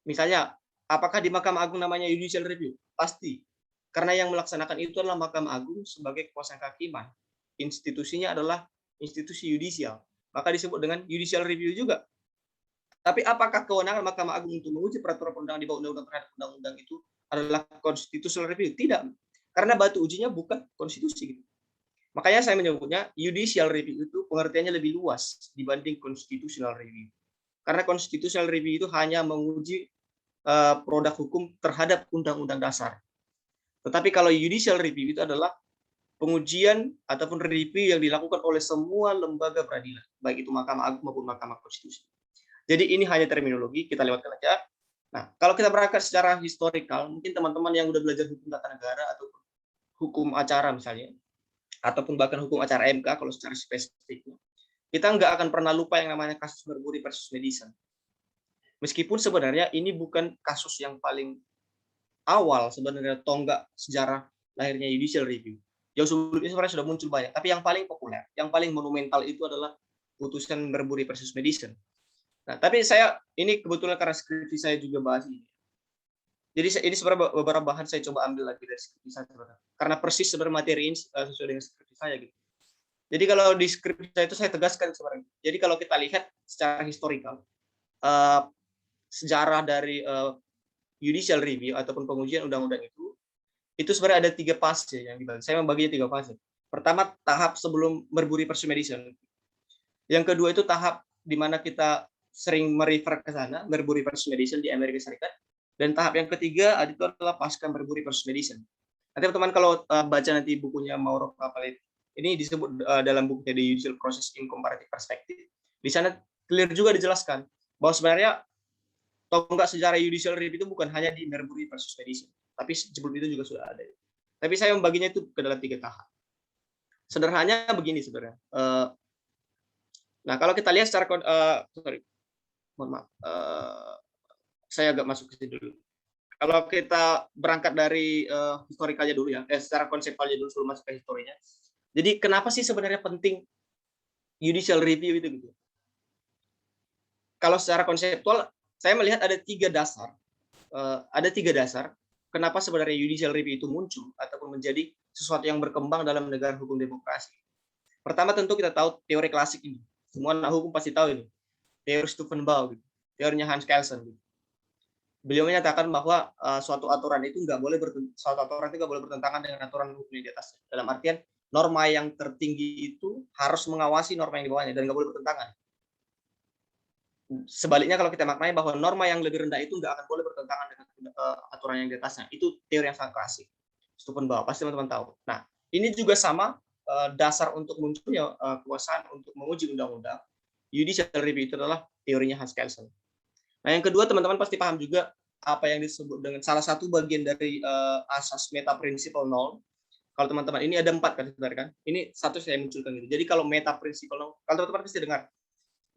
Misalnya, apakah di Mahkamah Agung namanya judicial review? Pasti. Karena yang melaksanakan itu adalah Mahkamah Agung sebagai kekuasaan kehakiman. Institusinya adalah institusi yudisial. Maka disebut dengan judicial review juga. Tapi apakah kewenangan Mahkamah Agung untuk menguji peraturan perundangan di bawah undang-undang terhadap undang-undang itu adalah constitutional review? Tidak. Karena batu ujinya bukan konstitusi. Makanya saya menyebutnya judicial review itu pengertiannya lebih luas dibanding constitutional review. Karena constitutional review itu hanya menguji produk hukum terhadap undang-undang dasar. Tetapi kalau judicial review itu adalah pengujian ataupun review yang dilakukan oleh semua lembaga peradilan, baik itu Mahkamah Agung maupun Mahkamah Konstitusi. Jadi ini hanya terminologi, kita lewatkan aja. Nah, kalau kita berangkat secara historikal, mungkin teman-teman yang udah belajar hukum tata negara atau hukum acara misalnya, ataupun bahkan hukum acara MK kalau secara spesifik, kita nggak akan pernah lupa yang namanya kasus Marbury versus Madison. Meskipun sebenarnya ini bukan kasus yang paling awal sebenarnya tonggak sejarah lahirnya judicial review. Jauh sebelumnya sebenarnya sudah muncul banyak, tapi yang paling populer, yang paling monumental itu adalah putusan Marbury versus Madison. Nah, tapi saya ini kebetulan karena skripsi saya juga bahas ini. Jadi ini sebenarnya beberapa bahan saya coba ambil lagi dari skripsi saya sebenarnya. Karena persis sebenarnya materi ini sesuai dengan skripsi saya gitu. Jadi kalau di skripsi saya itu saya tegaskan sebenarnya. Jadi kalau kita lihat secara historikal, sejarah dari judicial review ataupun pengujian undang-undang itu sebenarnya ada 3 fase yang dibagi. Saya membaginya 3 fase. Pertama, tahap sebelum merburi persuasive medicine. Yang kedua itu tahap di mana kita sering merefer ke sana, merburi persuasive medicine di Amerika Serikat. Dan tahap yang ketiga itu adalah pasca merburi persuasive medicine. Nanti teman-teman kalau baca nanti bukunya Mauro Cappelletti, ini disebut dalam bukunya The Judicial Process in Comparative Perspective. Di sana clear juga dijelaskan bahwa sebenarnya tonggak sejarah judicial review itu bukan hanya di merburi persuasive medicine, tapi sebelum itu juga sudah ada. Tapi saya membaginya itu ke dalam 3 tahap. Sederhananya begini sebenarnya. Nah, kalau kita lihat secara mohon maaf, saya agak masuk ke sini dulu. Kalau kita berangkat dari historikalnya dulu ya, secara konseptualnya dulu sebelum masuk ke historinya. Jadi kenapa sih sebenarnya penting judicial review itu gitu? Kalau secara konseptual, saya melihat ada 3 dasar. Ada 3 dasar kenapa sebenarnya judicial review itu muncul ataupun menjadi sesuatu yang berkembang dalam negara hukum demokrasi. Pertama tentu kita tahu teori klasik ini. Semua anak hukum pasti tahu ini. Teori Stephen Bau, gitu. Teorinya Hans Kelsen. Gitu. Beliau menyatakan bahwa suatu aturan itu nggak boleh bertentangan dengan aturan hukum yang di atasnya. Dalam artian norma yang tertinggi itu harus mengawasi norma yang di bawahnya dan nggak boleh bertentangan. Sebaliknya kalau kita maknai bahwa norma yang lebih rendah itu nggak akan boleh bertentangan dengan aturan yang di atasnya. Itu teori yang sangat klasik. Stephen Bau, pasti teman-teman tahu. Nah, ini juga sama dasar untuk munculnya kekuasaan untuk menguji undang-undang. Judicial review itu adalah teorinya Hans Kelsen. Nah, yang kedua teman-teman pasti paham juga apa yang disebut dengan salah satu bagian dari asas meta principle null. Kalau teman-teman ini ada 4 kan sebenarnya kan. Ini satu saya munculkan gitu. Jadi kalau meta principle null, kalau teman-teman pasti dengar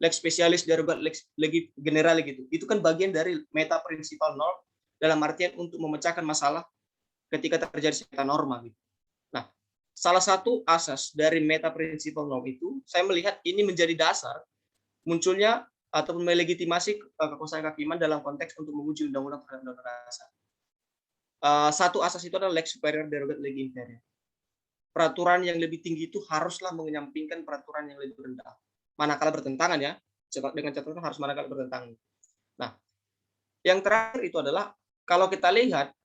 lex specialis darurat lex legi generale gitu. Itu kan bagian dari meta principle null dalam artian untuk memecahkan masalah ketika terjadi sengketa norma gitu. Nah, salah satu asas dari meta principle null itu saya melihat ini menjadi dasar munculnya ataupun melegitimasi kekuasaan kehakiman dalam konteks untuk menguji undang-undang terhadap undang-undang dasar. Satu asas itu adalah lex superior derogat legi inferior. Peraturan yang lebih tinggi itu haruslah menyampingkan peraturan yang lebih rendah. Manakala bertentangan ya, dengan catatan harus manakala bertentangan. Nah, yang terakhir itu adalah kalau kita lihat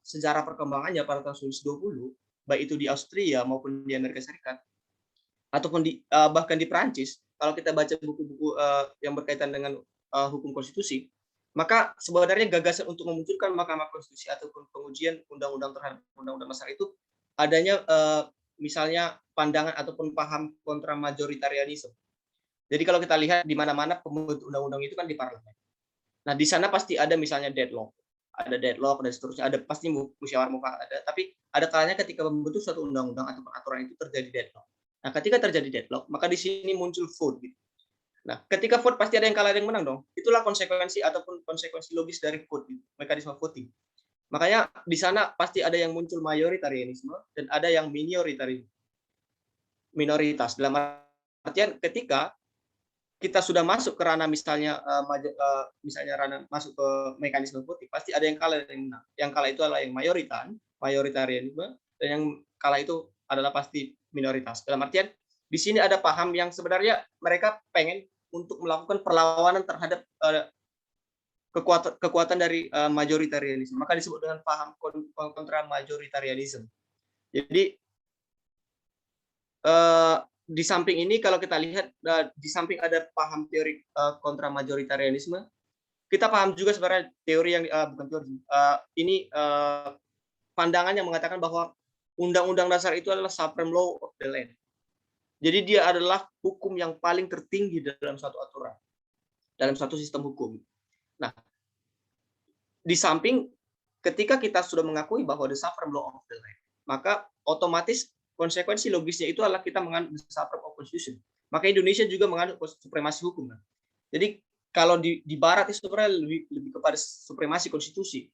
sejarah perkembangannya pada tahun 1920, baik itu di Austria maupun di Amerika Serikat, ataupun bahkan di Prancis, kalau kita baca buku-buku yang berkaitan dengan hukum konstitusi, maka sebenarnya gagasan untuk memunculkan Mahkamah Konstitusi ataupun pengujian undang-undang terhadap undang-undang dasar itu adanya misalnya pandangan ataupun paham kontra majoritarianisme. Jadi kalau kita lihat di mana-mana pembentuk undang-undang itu kan di parlemen. Nah, di sana pasti ada misalnya deadlock dan seterusnya, ada pasti musyawarah mufakat ada, tapi ada kalanya ketika membentuk suatu undang-undang atau aturan itu terjadi deadlock. Nah, ketika terjadi deadlock, maka di sini muncul vote. Gitu. Nah, ketika vote pasti ada yang kalah, ada yang menang dong. Itulah konsekuensi ataupun konsekuensi logis dari vote, gitu, mekanisme voting. Makanya di sana pasti ada yang muncul mayoritarianisme dan ada yang minoritas. Dalam artian ketika kita sudah masuk ke ranah misalnya ranah masuk ke mekanisme voting, pasti ada yang kalah dan yang menang. Yang kalah itu adalah yang mayoritarianisme, dan yang kalah itu adalah pasti minoritas. Dalam artian di sini ada paham yang sebenarnya mereka pengen untuk melakukan perlawanan terhadap kekuatan dari majoritarianisme. Maka disebut dengan paham kontra majoritarianisme. Jadi di samping ini kalau kita lihat di samping ada paham teori kontra majoritarianisme, kita paham juga sebenarnya teori yang bukan teori ini pandangan yang mengatakan bahwa undang-undang dasar itu adalah supreme law of the land. Jadi dia adalah hukum yang paling tertinggi dalam suatu aturan, dalam suatu sistem hukum. Nah, di samping ketika kita sudah mengakui bahwa the supreme law of the land, maka otomatis konsekuensi logisnya itu adalah kita menganut supreme of constitution. Maka Indonesia juga menganut supremasi hukum. Jadi kalau di Barat itu sebenarnya lebih kepada supremasi konstitusi.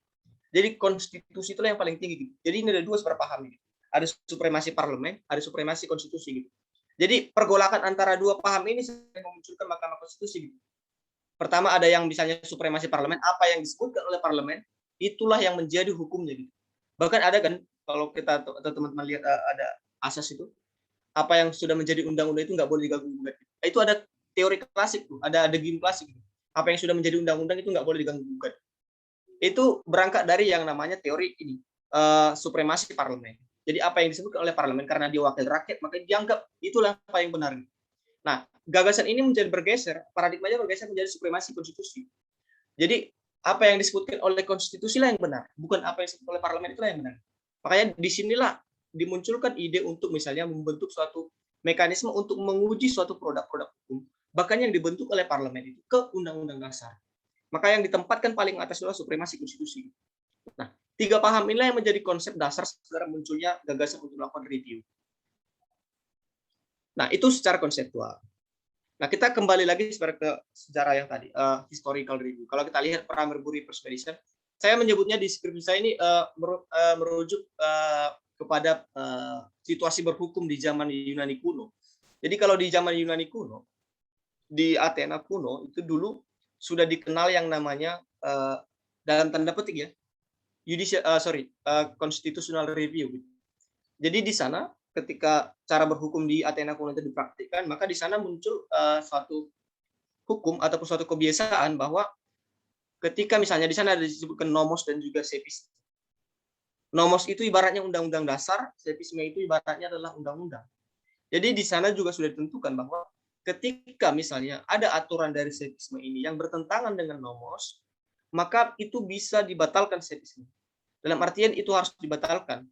Jadi konstitusi itulah yang paling tinggi. Jadi ini ada 2 sebenarnya paham. Ada supremasi parlemen, ada supremasi konstitusi. Jadi pergolakan antara 2 paham ini memunculkan Mahkamah Konstitusi. Pertama ada yang misalnya supremasi parlemen, apa yang disebutkan oleh parlemen itulah yang menjadi hukumnya gitu. Bahkan ada kan kalau kita atau teman-teman lihat ada asas itu, apa yang sudah menjadi undang-undang itu nggak boleh diganggu-gugat. Itu ada teori klasik tuh, ada game klasik. Apa yang sudah menjadi undang-undang itu nggak boleh diganggu-gugat. Itu berangkat dari yang namanya teori ini, supremasi parlemen. Jadi apa yang disebutkan oleh parlemen karena dia wakil rakyat, maka dianggap itulah apa yang benar. Nah, gagasan ini menjadi bergeser, paradigmanya bergeser menjadi supremasi konstitusi. Jadi apa yang disebutkan oleh konstitusi lah yang benar, bukan apa yang disebutkan oleh parlemen itulah yang benar. Makanya disinilah dimunculkan ide untuk misalnya membentuk suatu mekanisme untuk menguji suatu produk-produk hukum, bahkan yang dibentuk oleh parlemen itu ke undang-undang dasar. Maka yang ditempatkan paling atas adalah supremasi konstitusi. Nah, tiga paham inilah yang menjadi konsep dasar sekarang munculnya gagasan untuk melakukan review. Nah, itu secara konseptual. Nah, kita kembali lagi ke sejarah yang tadi, historical review. Kalau kita lihat Parmerbury Persuasion, saya menyebutnya di skripsi saya ini merujuk kepada situasi berhukum di zaman Yunani kuno. Jadi kalau di zaman Yunani kuno, di Athena kuno itu dulu sudah dikenal yang namanya dalam tanda petik ya, constitutional review. Jadi di sana ketika cara berhukum di Athena kuno itu dipraktikkan, maka di sana muncul suatu hukum ataupun suatu kebiasaan bahwa ketika misalnya di sana ada disebutkan nomos dan juga sepisme. Nomos itu ibaratnya undang-undang dasar, sepisme itu ibaratnya adalah undang-undang. Jadi di sana juga sudah ditentukan bahwa ketika misalnya ada aturan dari sepisme ini yang bertentangan dengan nomos, maka itu bisa dibatalkan sepisme. Dalam artian itu harus dibatalkan.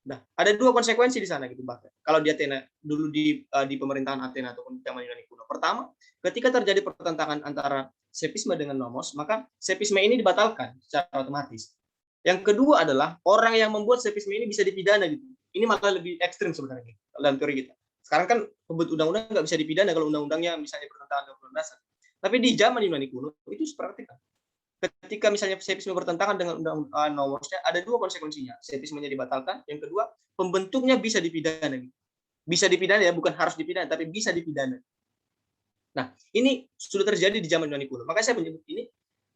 Nah, ada dua konsekuensi di sana gitu bahkan. Kalau di Athena dulu di pemerintahan Athena ataupun zaman Yunani kuno. Pertama, ketika terjadi pertentangan antara sepisme dengan nomos, maka sepisme ini dibatalkan secara otomatis. Yang kedua adalah orang yang membuat sepisme ini bisa dipidana gitu. Ini malah lebih ekstrim sebenarnya dalam teori kita. Sekarang kan pembuat undang-undang nggak bisa dipidana kalau undang-undangnya misalnya bertentangan dengan undang dasar. Tapi di zaman Yunani kuno itu seperti itu. Ketika misalnya sepisme bertentangan dengan undang-undang nomosnya, ada dua konsekuensinya. Sepismenya dibatalkan. Yang kedua, pembentuknya bisa dipidana. Bisa dipidana ya, bukan harus dipidana, tapi bisa dipidana. Nah, ini sudah terjadi di zaman Yunani kuno. Makanya saya menyebut ini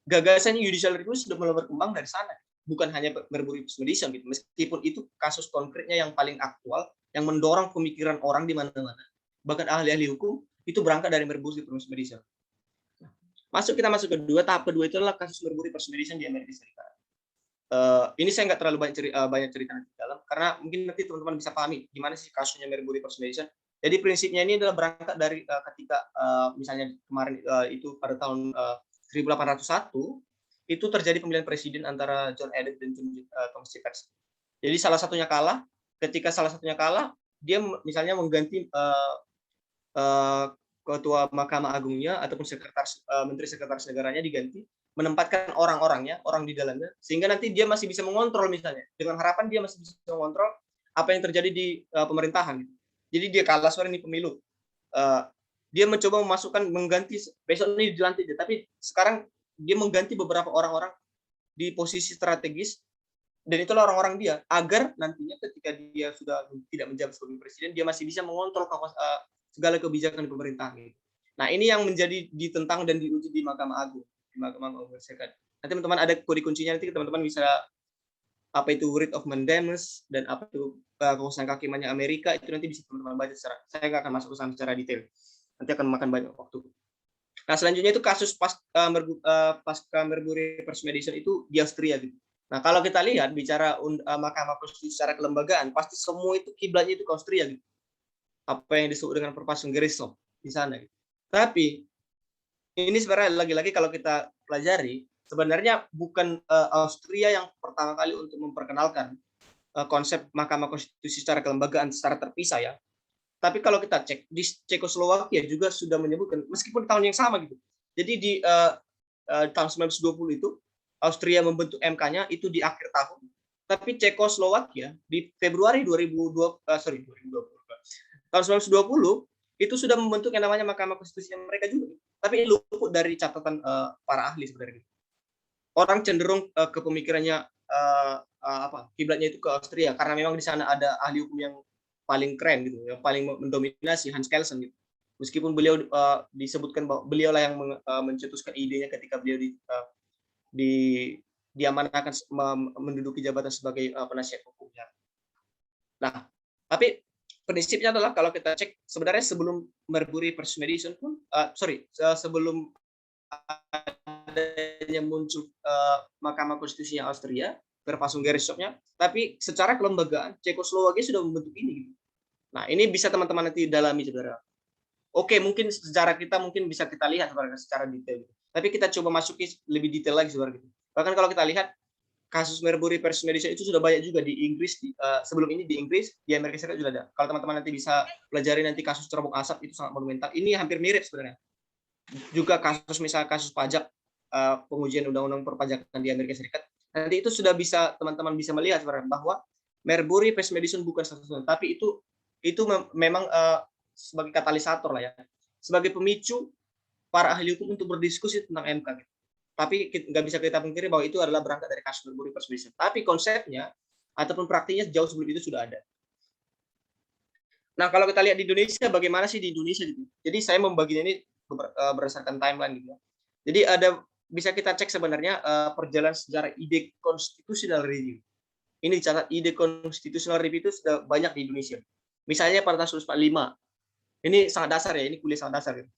gagasan judicial review sudah mulai berkembang dari sana. Bukan hanya Parmerbury Persuasion gitu. Meskipun itu kasus konkretnya yang paling aktual, yang mendorong pemikiran orang di mana-mana. Bahkan ahli-ahli hukum itu berangkat dari Parmerbury Persuasion. Kita masuk kedua, tahap kedua itu adalah kasus Parmerbury Persuasion di Amerika Serikat. Ini saya nggak terlalu banyak cerita di dalam, karena mungkin nanti teman-teman bisa pahami gimana sih kasusnya Parmerbury Persuasion. Jadi prinsipnya ini adalah berangkat dari ketika misalnya kemarin itu pada tahun 1801 itu terjadi pemilihan presiden antara John Adams dan Thomas Jefferson. Jadi salah satunya kalah. Ketika salah satunya kalah, dia misalnya mengganti ketua Mahkamah Agungnya ataupun menteri sekretaris negaranya diganti, menempatkan orang-orangnya, orang di dalamnya, sehingga nanti dia masih bisa mengontrol misalnya, dengan harapan dia masih bisa mengontrol apa yang terjadi di pemerintahan. Jadi dia kalah suara ini pemilu, dia mencoba mengganti besok ini dilantik, tapi sekarang dia mengganti beberapa orang-orang di posisi strategis, dan itulah orang-orang dia, agar nantinya ketika dia sudah tidak menjabat sebagai presiden, dia masih bisa mengontrol segala kebijakan pemerintahan. Nah, ini yang menjadi ditentang dan diuji di Mahkamah Agung, di Mahkamah Agung Serikat. Nanti teman-teman ada kode kuncinya, nanti teman-teman bisa apa itu writ of mandamus dan apa itu kekuasaan kehakimannya Amerika, itu nanti bisa teman-teman baca secara, saya nggak akan masuk ke sana secara detail. Nanti akan memakan banyak waktu. Nah, selanjutnya itu kasus pasca Parmerbury Persuasion itu di Austria gitu. Nah, kalau kita lihat bicara Mahkamah Konstitusi secara kelembagaan, pasti semua itu kiblatnya itu ke Austria gitu. Apa yang disebut dengan Verfassungsgerichtshof di sana. Tapi ini sebenarnya lagi-lagi kalau kita pelajari, sebenarnya bukan Austria yang pertama kali untuk memperkenalkan konsep Mahkamah Konstitusi secara kelembagaan secara terpisah ya. Tapi kalau kita cek di Cekoslowakia juga sudah menyebutkan, meskipun tahun yang sama gitu. Jadi di tahun 1920 itu Austria membentuk MK-nya itu di akhir tahun. Tapi Cekoslowakia di Februari 2020 tahun 1920 itu sudah membentuk yang namanya Mahkamah Konstitusi mereka juga, tapi luput dari catatan para ahli sebenarnya. Orang cenderung ke pemikirannya kiblatnya itu ke Austria karena memang di sana ada ahli hukum yang paling keren gitu, yang paling mendominasi, Hans Kelsen gitu. Meskipun beliau disebutkan bahwa beliaulah yang mencetuskan idenya ketika beliau diamanahkan menduduki jabatan sebagai penasihat hukumnya. Nah, tapi prinsipnya adalah kalau kita cek sebenarnya sebelum Marbury vs Madison pun, sebelum adanya muncul Mahkamah Konstitusi Austria berpasung Gerichtshof-nya, tapi secara kelembagaan Cekoslowakia sudah membentuk ini. Nah, ini bisa teman-teman nanti dalami saudara. Oke, mungkin sejarah kita mungkin bisa kita lihat secara detail. Tapi kita coba masuki lebih detail lagi saudara. Bahkan kalau kita lihat kasus Marbury vs Madison itu sudah banyak juga di Inggris, sebelum ini di Inggris, di Amerika Serikat juga ada. Kalau teman-teman nanti bisa pelajari nanti kasus cerobong asap itu sangat monumental. Ini hampir mirip sebenarnya. Juga kasus misalnya kasus pajak, pengujian undang-undang perpajakan di Amerika Serikat. Nanti itu sudah bisa teman-teman bisa melihat sebenarnya bahwa Marbury vs Madison bukan satu-satunya, tapi itu memang sebagai katalisator lah ya, sebagai pemicu para ahli hukum untuk berdiskusi tentang MK. Gitu. Tapi nggak bisa kita pungkiri bahwa itu adalah berangkat dari kasus Marbury vs Madison. Tapi konsepnya ataupun praktiknya jauh sebelum itu sudah ada. Nah, kalau kita lihat di Indonesia, bagaimana sih di Indonesia gitu? Jadi saya membaginya ini berdasarkan timeline gitu. Jadi bisa kita cek sebenarnya perjalanan sejarah ide constitutional review. Ini dicatat ide constitutional review itu sudah banyak di Indonesia. Misalnya pada tahun 1945. Ini sangat dasar ya, ini kuliah sangat dasar. Gitu.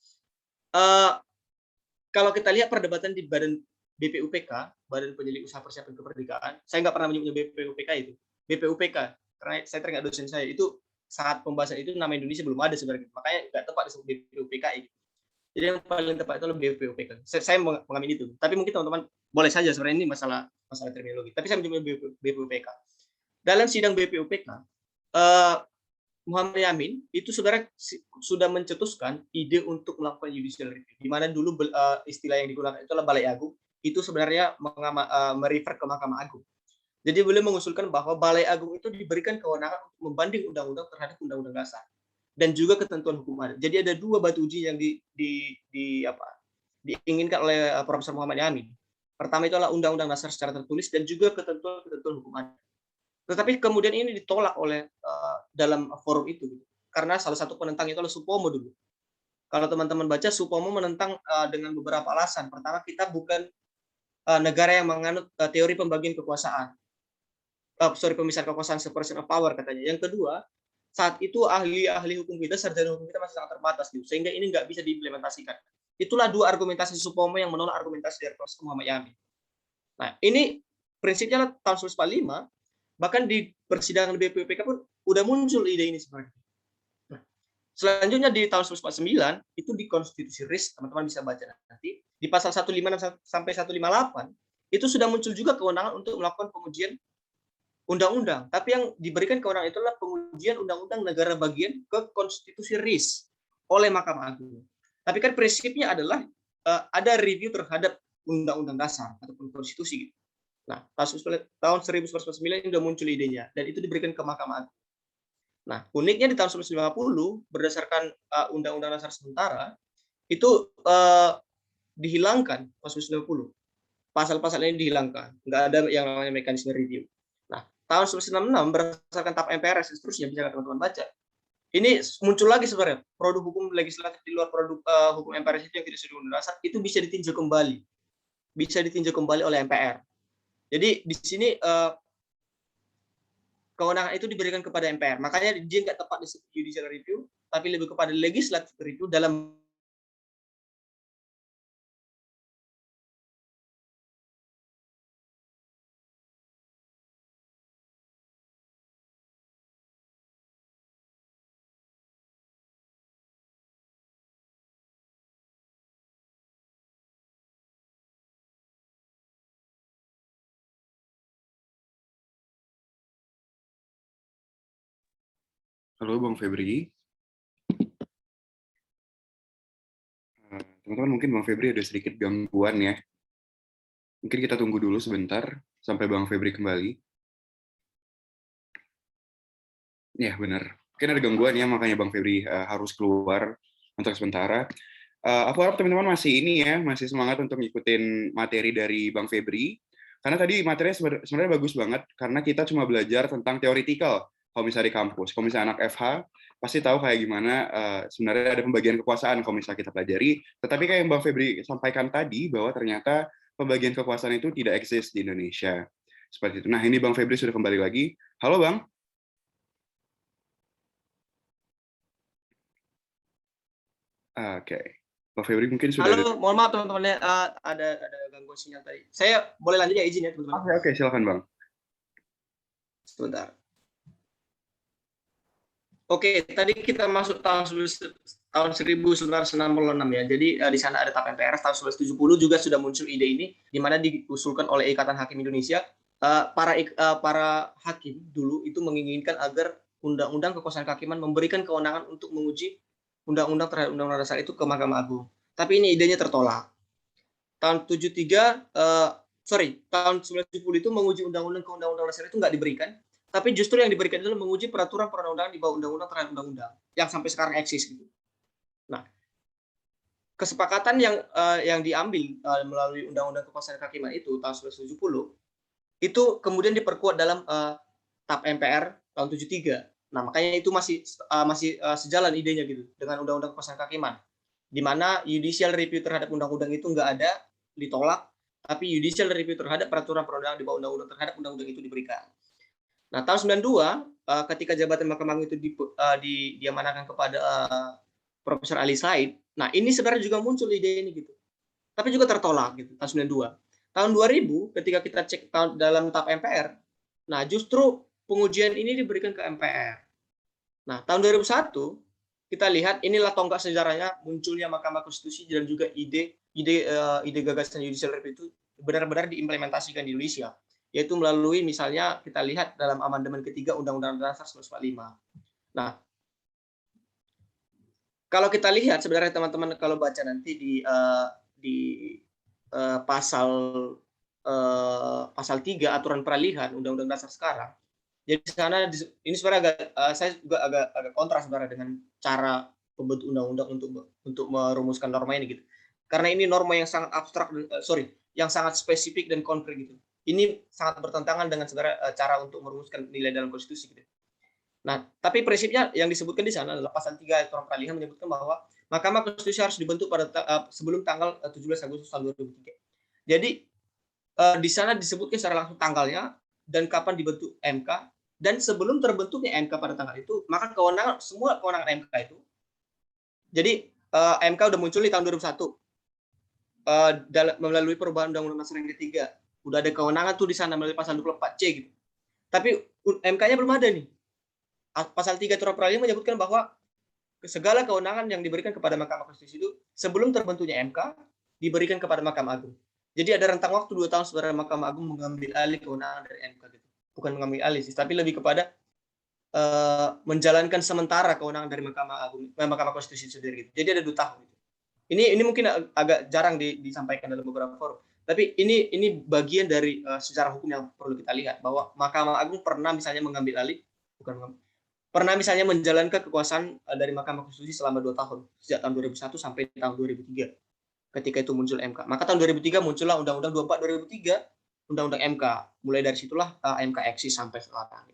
Kalau kita lihat perdebatan di Badan BPUPK, Badan Penyelidik Usaha Persiapan Kemerdekaan, saya nggak pernah menyebutnya BPUPK itu. BPUPK, karena saya teringat dosen saya, itu saat pembahasan itu nama Indonesia belum ada sebenarnya. Makanya nggak tepat disebut BPUPK itu. Jadi yang paling tepat itu adalah BPUPK. Saya mengamini itu. Tapi mungkin teman-teman boleh saja sebenarnya ini masalah terminologi. Tapi saya menyebutnya BPUPK. Dalam sidang BPUPK, Muhammad Yamin itu sebenarnya sudah mencetuskan ide untuk melakukan judicial review, di mana dulu istilah yang digunakan itu adalah Balai Agung, itu sebenarnya merefer ke Mahkamah Agung. Jadi beliau mengusulkan bahwa Balai Agung itu diberikan kewenangan untuk membanding undang-undang terhadap undang-undang dasar dan juga ketentuan hukum adat. Jadi ada dua batu uji yang diinginkan oleh Profesor Muhammad Yamin. Pertama itu adalah undang-undang dasar secara tertulis dan juga ketentuan hukum adat. Tetapi kemudian ini ditolak oleh dalam forum itu, karena salah satu penentang itu adalah Supomo dulu. Kalau teman-teman baca, Supomo menentang dengan beberapa alasan. Pertama, kita bukan negara yang menganut teori pembagian kekuasaan, pemisahan kekuasaan, separation of power katanya. Yang kedua, saat itu ahli hukum kita, sarjana hukum kita masih sangat terbatas, sehingga ini nggak bisa diimplementasikan. Itulah dua argumentasi Supomo yang menolak argumentasi dari Profesor Muhammad Yamin. Nah, ini prinsipnya tahun 1945. Bahkan di persidangan BPUPK pun udah muncul ide ini sebenarnya. Nah, selanjutnya di tahun 1949 itu di Konstitusi RIS, teman-teman bisa baca nanti, di pasal 156 sampai 158 itu sudah muncul juga kewenangan untuk melakukan pengujian undang-undang. Tapi yang diberikan kewenangan itu adalah pengujian undang-undang negara bagian ke Konstitusi RIS oleh Mahkamah Agung. Tapi kan prinsipnya adalah ada review terhadap undang-undang dasar ataupun konstitusi gitu. Nah, tahun 1949 ini sudah muncul idenya, dan itu diberikan ke Mahkamah Agung. Nah, uniknya di tahun 1950, berdasarkan Undang-Undang Dasar sementara, itu dihilangkan tahun 1950. Pasal-pasal ini dihilangkan, nggak ada yang namanya mekanisme review. Nah, tahun 1966, berdasarkan TAP MPRS, seterusnya bisa teman-teman baca. Ini muncul lagi sebenarnya, produk hukum legislatif di luar produk hukum MPRS itu yang tidak sesuai dengan dasar, itu bisa ditinjau kembali. Bisa ditinjau kembali oleh MPR. Jadi di sini kewenangan itu diberikan kepada MPR. Makanya dia nggak tepat disebut judicial review, tapi lebih kepada legislative review dalam Halo Bang Febri. Teman-teman, mungkin Bang Febri ada sedikit gangguan ya. Mungkin kita tunggu dulu sebentar sampai Bang Febri kembali. Ya, benar. Mungkin ada gangguan ya, makanya Bang Febri harus keluar untuk sementara. Aku harap teman-teman masih masih semangat untuk ngikutin materi dari Bang Febri. Karena tadi materinya sebenarnya bagus banget, karena kita cuma belajar tentang theoretical. Kalau misalnya di kampus, kalau misalnya anak FH, pasti tahu kayak gimana sebenarnya ada pembagian kekuasaan kalau misalnya kita pelajari. Tetapi kayak yang Bang Febri sampaikan tadi, bahwa ternyata pembagian kekuasaan itu tidak eksis di Indonesia. Seperti itu. Nah, ini Bang Febri sudah kembali lagi. Halo, Bang. Oke. Bang Febri mungkin sudah ada. Halo, mohon maaf teman-teman, ada gangguan sinyal tadi. Saya boleh lanjut ya, izin ya teman-teman. Oke, silakan Bang. Sebentar. Oke, tadi kita masuk tahun 1966 ya. Jadi di sana ada TAP MPR tahun 1970 juga sudah muncul ide ini, di mana diusulkan oleh Ikatan Hakim Indonesia. Para hakim dulu itu menginginkan agar Undang-Undang Kekuasaan Kehakiman memberikan kewenangan untuk menguji undang-undang terhadap Undang-Undang Dasar itu ke Mahkamah Agung. Tapi ini idenya tertolak. Tahun 1970 itu menguji undang-undang ke Undang-Undang Dasar itu nggak diberikan. Tapi justru yang diberikan adalah menguji peraturan perundang-undangan di bawah undang-undang terhadap undang-undang yang sampai sekarang eksis gitu. Nah, kesepakatan yang diambil melalui Undang-Undang Kekuasaan Kehakiman itu tahun 1970 itu kemudian diperkuat dalam TAP MPR tahun 73. Nah, makanya itu masih sejalan idenya gitu dengan Undang-Undang Kekuasaan Kehakiman, di mana judicial review terhadap undang-undang itu nggak ada, ditolak, tapi judicial review terhadap peraturan perundangan di bawah undang-undang terhadap undang-undang itu diberikan. Nah, tahun 92 ketika jabatan Mahkamah Agung itu diamanahkan kepada Profesor Ali Said, nah ini sebenarnya juga muncul ide ini gitu. Tapi juga tertolak gitu tahun 92. Tahun 2000 ketika kita cek dalam TAP MPR, nah justru pengujian ini diberikan ke MPR. Nah, tahun 2001 kita lihat inilah tonggak sejarahnya munculnya Mahkamah Konstitusi dan juga ide gagasan judicial review itu benar-benar diimplementasikan di Indonesia, yaitu melalui misalnya kita lihat dalam amandemen ketiga Undang-Undang Dasar 1945. Nah, kalau kita lihat sebenarnya teman-teman kalau baca nanti di pasal 3 aturan peralihan Undang-Undang Dasar sekarang. Jadi di sana ini sebenarnya saya juga agak kontra sebenarnya dengan cara pembentuk undang-undang untuk merumuskan norma ini gitu. Karena ini norma yang sangat abstrak, yang sangat spesifik dan konkret gitu. Ini sangat bertentangan dengan sebenarnya cara untuk merumuskan nilai dalam konstitusi gitu. Nah, tapi prinsipnya yang disebutkan di sana adalah pasal 3 aturan peralihan menyebutkan bahwa Mahkamah Konstitusi harus dibentuk pada sebelum tanggal 17 Agustus tahun 2003. Jadi di sana disebutkan secara langsung tanggalnya dan kapan dibentuk MK, dan sebelum terbentuknya MK pada tanggal itu, maka semua kewenangan MK itu. Jadi MK udah muncul di tahun 2001 melalui perubahan Undang-Undang Dasar yang ketiga. Udah ada kewenangan tuh di sana melalui pasal 24C gitu. Tapi MK-nya belum ada nih. Pasal 3 aturan peralihan menyebutkan bahwa segala kewenangan yang diberikan kepada Mahkamah Konstitusi itu sebelum terbentuknya MK diberikan kepada Mahkamah Agung. Jadi ada rentang waktu 2 tahun sebenarnya Mahkamah Agung mengambil alih kewenangan dari MK gitu. Bukan mengambil alih sih, tapi lebih kepada menjalankan sementara kewenangan dari Mahkamah Konstitusi sendiri gitu. Jadi ada 2 tahun gitu. Ini mungkin agak jarang disampaikan dalam beberapa forum. Tapi ini bagian dari sejarah hukum yang perlu kita lihat, bahwa Mahkamah Agung pernah misalnya pernah misalnya menjalankan kekuasaan dari Mahkamah Konstitusi selama 2 tahun, sejak tahun 2001 sampai tahun 2003. Ketika itu muncul MK. Maka tahun 2003 muncullah Undang-Undang 24 2003, Undang-Undang MK. Mulai dari situlah MK eksis sampai sekarang.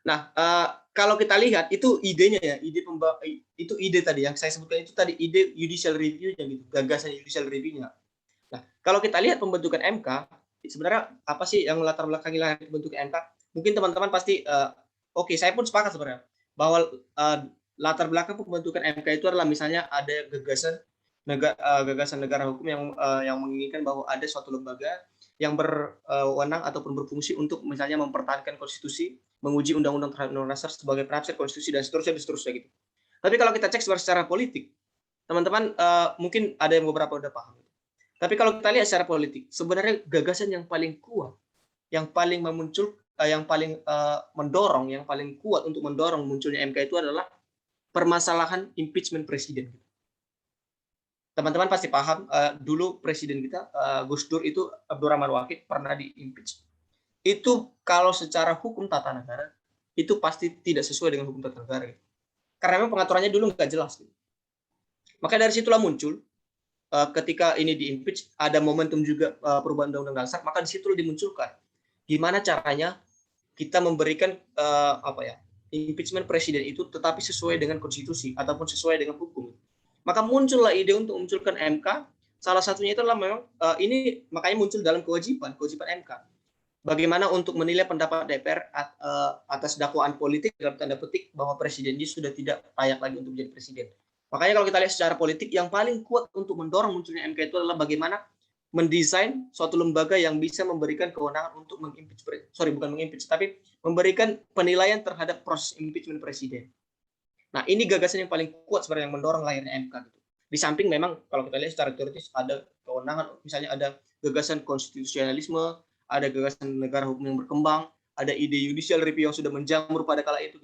Nah, kalau kita lihat itu idenya ya, itu ide tadi yang saya sebutkan itu tadi ide judicial review-nya gitu, gagasan judicial review-nya. Nah, kalau kita lihat pembentukan MK, sebenarnya apa sih yang latar belakangi pembentukan MK? Mungkin teman-teman pasti oke, saya pun sepakat sebenarnya bahwa latar belakang pembentukan MK itu adalah misalnya ada gagasan negara hukum yang menginginkan bahwa ada suatu lembaga yang berwenang ataupun berfungsi untuk misalnya mempertahankan konstitusi, menguji undang-undang terhadap undang-undang dasar sebagai penafsir konstitusi dan seterusnya gitu. Tapi kalau kita cek secara politik, teman-teman mungkin ada yang beberapa udah paham. Tapi kalau kita lihat secara politik, sebenarnya gagasan yang paling kuat, yang paling mendorong, yang paling kuat untuk mendorong munculnya MK itu adalah permasalahan impeachment presiden. Teman-teman pasti paham, dulu presiden kita, Gus Dur itu, Abdurrahman Wahid, pernah di-impeach. Itu kalau secara hukum tata negara, itu pasti tidak sesuai dengan hukum tata negara. Karena memang pengaturannya dulu nggak jelas. Maka dari situlah muncul, ketika ini di-impeach, ada momentum juga perubahan Undang-Undang Dasar, maka di situlah dimunculkan. Gimana caranya kita memberikan impeachment presiden itu tetapi sesuai dengan konstitusi, ataupun sesuai dengan hukum. Maka muncullah ide untuk memunculkan MK Salah satunya itu adalah memang ini makanya muncul dalam kewajiban MK. Bagaimana untuk menilai pendapat DPR atas dakwaan politik dalam tanda petik bahwa presiden ini sudah tidak layak lagi untuk menjadi presiden. Makanya kalau kita lihat secara politik, yang paling kuat untuk mendorong munculnya MK itu adalah bagaimana mendesain suatu lembaga yang bisa memberikan kewenangan untuk tapi memberikan penilaian terhadap proses impeachment presiden. Nah, ini gagasan yang paling kuat sebenarnya yang mendorong lahirnya MK. Gitu. Di samping memang kalau kita lihat secara teoritis ada kewenangan, misalnya ada gagasan konstitusionalisme, ada gagasan negara hukum yang berkembang, ada ide judicial review yang sudah menjamur pada kala itu.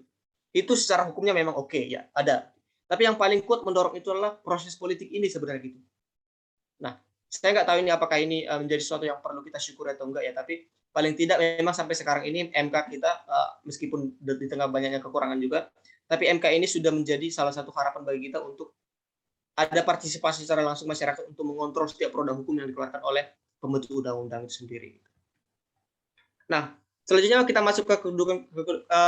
Itu secara hukumnya memang oke, ya, ada. Tapi yang paling kuat mendorong itu adalah proses politik ini sebenarnya gitu. Nah, saya nggak tahu ini apakah ini menjadi sesuatu yang perlu kita syukuri atau enggak ya, tapi paling tidak memang sampai sekarang ini MK kita meskipun di tengah banyaknya kekurangan juga, tapi MK ini sudah menjadi salah satu harapan bagi kita untuk ada partisipasi secara langsung masyarakat untuk mengontrol setiap produk hukum yang dikeluarkan oleh pembentuk undang-undang itu sendiri. Nah, selanjutnya kita masuk ke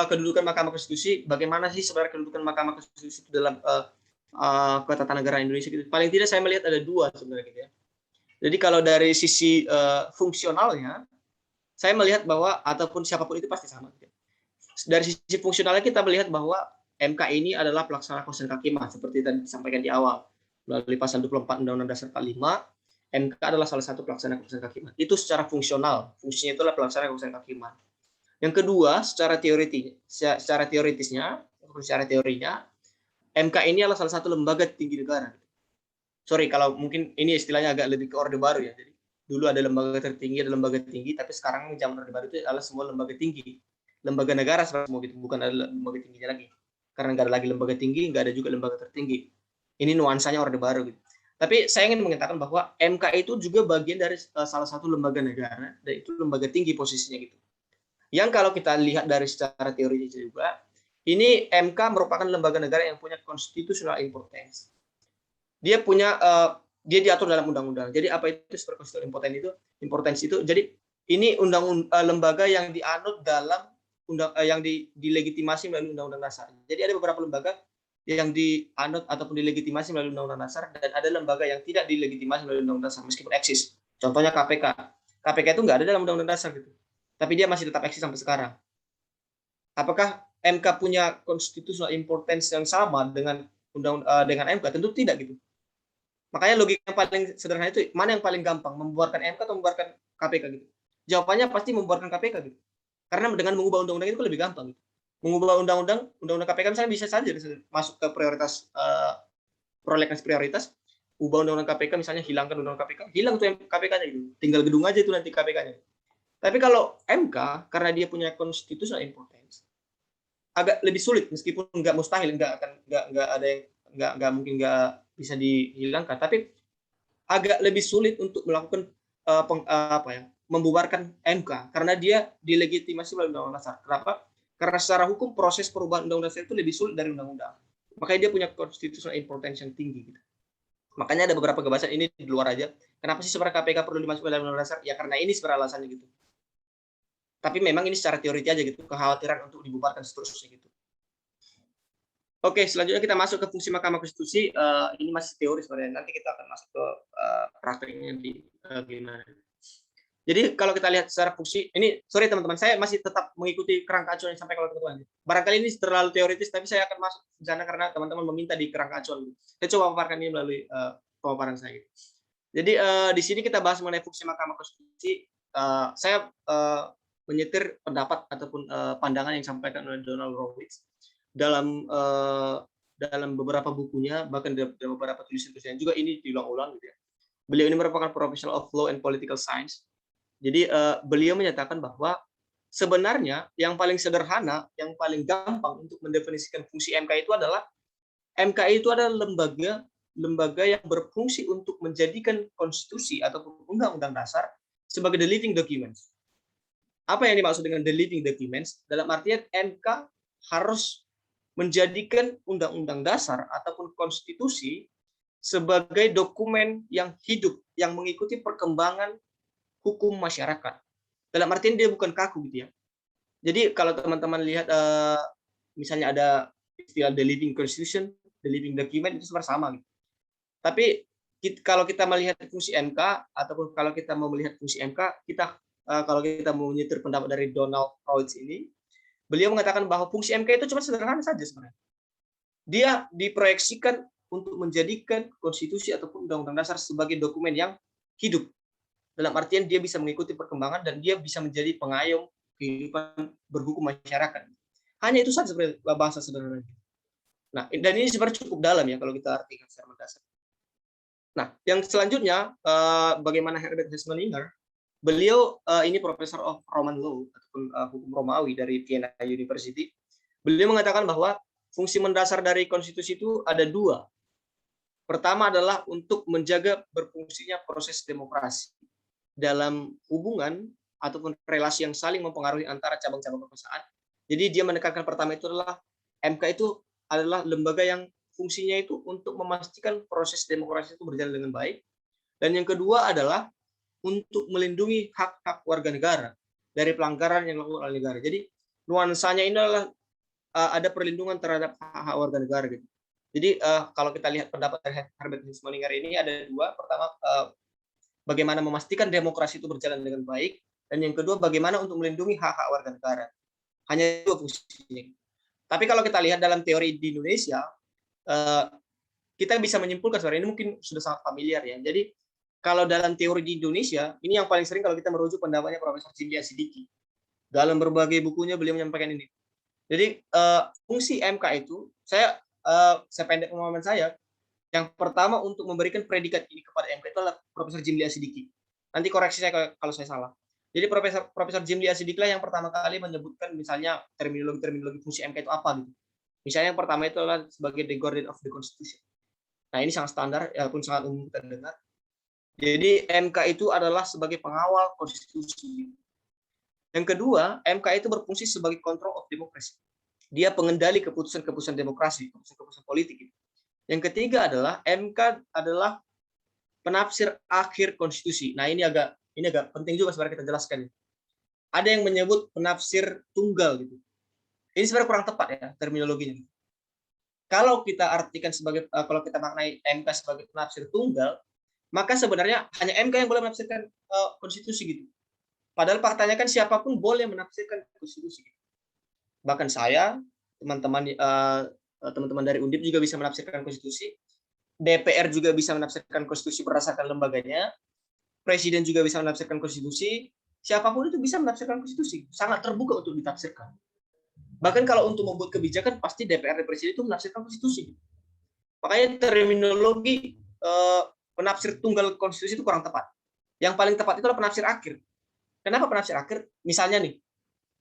kedudukan Mahkamah Konstitusi. Bagaimana sih sebenarnya kedudukan Mahkamah Konstitusi dalam ketatanegaraan Indonesia? Paling tidak saya melihat ada dua sebenarnya gitu ya. Jadi kalau dari sisi fungsionalnya, saya melihat bahwa ataupun siapapun itu pasti sama. Gitu. Dari sisi fungsionalnya kita melihat bahwa MK ini adalah pelaksana konstitusi kehakiman seperti tadi disampaikan di awal melalui pasal 24 Undang-Undang Dasar 45. MK adalah salah satu pelaksana konstitusi kehakiman. Itu secara fungsional, fungsinya itu adalah pelaksana konstitusi kehakiman. Yang kedua, secara teoritisnya, secara teorinya, MK ini adalah salah satu lembaga tinggi negara. Sorry kalau mungkin ini istilahnya agak lebih ke orde baru ya. Jadi dulu ada lembaga tertinggi, ada lembaga tinggi, tapi sekarang zaman orde baru itu adalah semua lembaga tinggi, lembaga negara semua gitu, bukan ada lembaga tingginya lagi. Karena nggak ada lagi lembaga tinggi, nggak ada juga lembaga tertinggi. Ini nuansanya orde baru gitu. Tapi saya ingin mengatakan bahwa MK itu juga bagian dari salah satu lembaga negara, dan itu lembaga tinggi posisinya gitu. Yang kalau kita lihat dari secara teori juga, ini MK merupakan lembaga negara yang punya constitutional importance. Dia punya dia diatur dalam undang-undang. Jadi apa itu super constitutional importance itu? Jadi ini lembaga yang dianut dalam yang dilegitimasi melalui undang-undang dasar. Jadi ada beberapa lembaga yang dianut ataupun dilegitimasi melalui undang-undang dasar, dan ada lembaga yang tidak dilegitimasi melalui undang-undang dasar meskipun eksis. Contohnya KPK. KPK itu nggak ada dalam undang-undang dasar gitu. Tapi dia masih tetap eksis sampai sekarang. Apakah MK punya constitutional importance yang sama dengan dengan MK? Tentu tidak gitu. Makanya logika yang paling sederhana itu mana yang paling gampang, membubarkan MK atau membubarkan KPK gitu? Jawabannya pasti membubarkan KPK gitu. Karena dengan mengubah undang-undang itu lebih gampang gitu. Mengubah undang-undang KPK misalnya bisa saja masuk ke prioritas prolegnas prioritas, ubah undang-undang KPK misalnya, hilangkan undang-undang KPK, hilang tuh KPK-nya gitu. Tinggal gedung aja itu nanti KPK-nya. Tapi kalau MK karena dia punya constitutional importance agak lebih sulit, meskipun nggak mustahil, nggak mungkin nggak bisa dihilangkan, tapi agak lebih sulit untuk melakukan membubarkan MK karena dia dilegitimasi melalui undang-undang dasar. Kenapa? Karena secara hukum proses perubahan undang-undang dasar itu lebih sulit dari undang-undang. Makanya dia punya constitutional importance yang tinggi gitu. Makanya ada beberapa gagasan ini di luar aja. Kenapa sih sebenarnya KPK perlu dimasukkan dalam undang-undang dasar? Ya karena ini sebenarnya alasannya gitu. Tapi memang ini secara teori aja gitu, kekhawatiran untuk dibubarkan seterusnya gitu. Oke, selanjutnya kita masuk ke fungsi Mahkamah Konstitusi. Ini masih teori sebenarnya. Nanti kita akan masuk ke prakteknya di gimana. Jadi kalau kita lihat secara fungsi, ini sorry teman-teman, saya masih tetap mengikuti kerangka acuan yang sampai kalau teman-teman. Barangkali ini terlalu teoritis, tapi saya akan masuk ke sana karena teman-teman meminta di kerangka acuan. Saya coba paparkan ini melalui pemaparan saya. Jadi di sini kita bahas mengenai fungsi Mahkamah Konstitusi. Saya menyetir pendapat ataupun pandangan yang disampaikan oleh Donald Rowitz dalam beberapa bukunya, bahkan dalam beberapa tulisan-tulisan juga ini diulang-ulang gitu ya. Beliau ini merupakan professional of law and political science. Jadi beliau menyatakan bahwa sebenarnya yang paling sederhana, yang paling gampang untuk mendefinisikan fungsi MK itu adalah lembaga yang berfungsi untuk menjadikan konstitusi atau undang-undang dasar sebagai the living documents. Apa yang dimaksud dengan the living documents? Dalam artian MK harus menjadikan undang-undang dasar ataupun konstitusi sebagai dokumen yang hidup, yang mengikuti perkembangan hukum masyarakat. Dalam artian dia bukan kaku gitu ya. Jadi kalau teman-teman lihat misalnya ada istilah the living constitution, the living document, itu sebenarnya sama gitu. Tapi kalau kita melihat fungsi MK ataupun kalau kita mau melihat fungsi MK, kalau kita mau menyetir pendapat dari Donald Rawls ini, beliau mengatakan bahwa fungsi MK itu cuma sederhana saja sebenarnya. Dia diproyeksikan untuk menjadikan konstitusi ataupun undang-undang dasar sebagai dokumen yang hidup. Dalam artian dia bisa mengikuti perkembangan dan dia bisa menjadi pengayom kehidupan berhukum masyarakat. Hanya itu saja sebenarnya bahasa sederhana. Nah, dan ini sebenarnya cukup dalam ya kalau kita artikan secara mendasar. Nah, yang selanjutnya, bagaimana Herbert Hesselmaninger, beliau ini Professor of Roman Law ataupun hukum Romawi dari Vienna University. Beliau mengatakan bahwa fungsi mendasar dari konstitusi itu ada dua. Pertama adalah untuk menjaga berfungsinya proses demokrasi dalam hubungan ataupun relasi yang saling mempengaruhi antara cabang-cabang kekuasaan. Jadi dia menekankan pertama itu adalah MK itu adalah lembaga yang fungsinya itu untuk memastikan proses demokrasi itu berjalan dengan baik. Dan yang kedua adalah untuk melindungi hak-hak warga negara dari pelanggaran yang dilakukan oleh negara. Jadi nuansanya ini adalah ada perlindungan terhadap hak-hak warga negara gitu. Jadi kalau kita lihat pendapat dari Herbert Hesselmaninger ini ada dua. Pertama, bagaimana memastikan demokrasi itu berjalan dengan baik, dan yang kedua bagaimana untuk melindungi hak-hak warga negara. Hanya dua fungsinya. Tapi kalau kita lihat dalam teori di Indonesia, kita bisa menyimpulkan sebenarnya ini mungkin sudah sangat familiar ya. Jadi kalau dalam teori di Indonesia, ini yang paling sering kalau kita merujuk pendapatnya Profesor Jimli Asidiki. Dalam berbagai bukunya beliau menyampaikan ini. Jadi fungsi MK itu, saya pendek pemahaman saya, yang pertama untuk memberikan predikat ini kepada MK itu adalah Profesor Jimli Asidiki. Nanti koreksi saya kalau saya salah. Jadi Profesor Jimli Asidiki lah yang pertama kali menyebutkan misalnya terminologi fungsi MK itu apa gitu. Misalnya yang pertama itu adalah sebagai the guardian of the Constitution. Nah ini sangat standar, ya pun sangat umum kita dengar. Jadi MK itu adalah sebagai pengawal konstitusi. Yang kedua, MK itu berfungsi sebagai control of democracy. Dia pengendali keputusan-keputusan demokrasi, keputusan-keputusan politik. Yang ketiga adalah MK adalah penafsir akhir konstitusi. Nah ini agak penting juga sebenarnya kita jelaskan. Ada yang menyebut penafsir tunggal gitu. Ini sebenarnya kurang tepat ya terminologinya. Kalau kita artikan sebagai kalau kita maknai MK sebagai penafsir tunggal, maka sebenarnya hanya MK yang boleh menafsirkan konstitusi gitu. Padahal faktanya kan siapapun boleh menafsirkan konstitusi. Bahkan saya, teman-teman dari Undip juga bisa menafsirkan konstitusi. DPR juga bisa menafsirkan konstitusi berdasarkan lembaganya. Presiden juga bisa menafsirkan konstitusi. Siapapun itu bisa menafsirkan konstitusi. Sangat terbuka untuk ditafsirkan. Bahkan kalau untuk membuat kebijakan, pasti DPR dan Presiden itu menafsirkan konstitusi. Makanya terminologi penafsir tunggal konstitusi itu kurang tepat. Yang paling tepat itu adalah penafsir akhir. Kenapa penafsir akhir? Misalnya nih,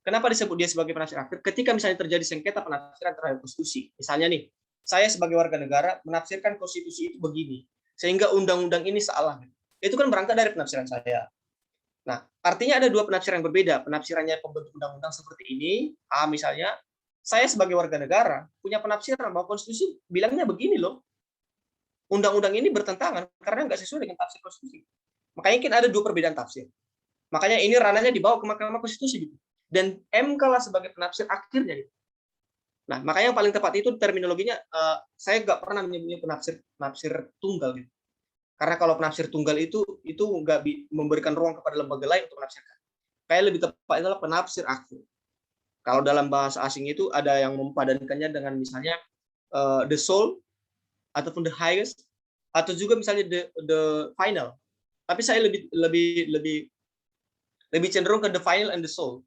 kenapa disebut dia sebagai penafsir akhir? Ketika misalnya terjadi sengketa penafsiran terhadap konstitusi. Misalnya nih, saya sebagai warga negara menafsirkan konstitusi itu begini, sehingga undang-undang ini salah. Itu kan berangkat dari penafsiran saya. Nah, artinya ada dua penafsiran yang berbeda. Penafsirannya pembentuk undang-undang seperti ini, misalnya, saya sebagai warga negara punya penafsiran bahwa konstitusi bilangnya begini loh. Undang-undang ini bertentangan karena nggak sesuai dengan tafsir konstitusi. Makanya kan ada dua perbedaan tafsir. Makanya ini ranahnya dibawa ke Mahkamah Konstitusi gitu. Dan MK lah sebagai penafsir akhirnya gitu. Nah, makanya yang paling tepat itu terminologinya saya nggak pernah menyebutnya penafsir tunggal gitu. Karena kalau penafsir tunggal itu nggak memberikan ruang kepada lembaga lain untuk menafsirkan. Kayak lebih tepat adalah penafsir akhir. Kalau dalam bahasa asing itu ada yang mempadankannya dengan misalnya the soul ataupun the highest, atau juga misalnya the final. Tapi saya lebih cenderung ke the final and the soul.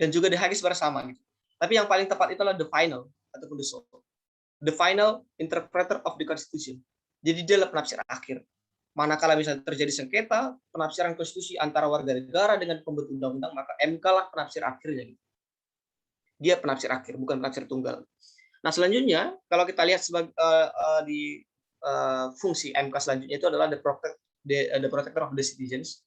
Dan juga the highest bersama gitu. Tapi yang paling tepat itu adalah the final ataupun the soul. The final interpreter of the Constitution. Jadi dia adalah penafsir akhir. Manakala misalnya terjadi sengketa penafsiran konstitusi antara warga negara dengan pembentuk undang-undang, maka MK lah penafsir akhirnya. Dia penafsir akhir, bukan penafsir tunggal. Nah selanjutnya, kalau kita lihat di fungsi MK selanjutnya itu adalah the protector of the citizens,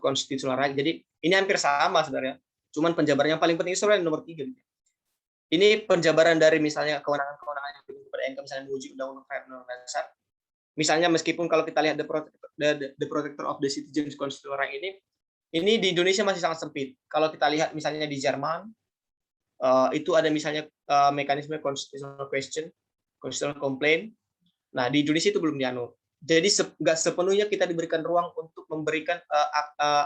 constitutional right. Jadi ini hampir sama sebenarnya. Cuman penjabaran yang paling penting itu sebenarnya nomor 3. Ini penjabaran dari misalnya kewenangan-kewenangan yang diberikan kepada MK, misalnya menguji undang-undang dasar. Misalnya meskipun kalau kita lihat the protector of the citizens constitutional right ini di Indonesia masih sangat sempit. Kalau kita lihat misalnya di Jerman itu ada misalnya mekanisme constitutional question, constitutional complaint. Nah di Indonesia itu belum dianut. Jadi nggak sepenuhnya kita diberikan ruang untuk memberikan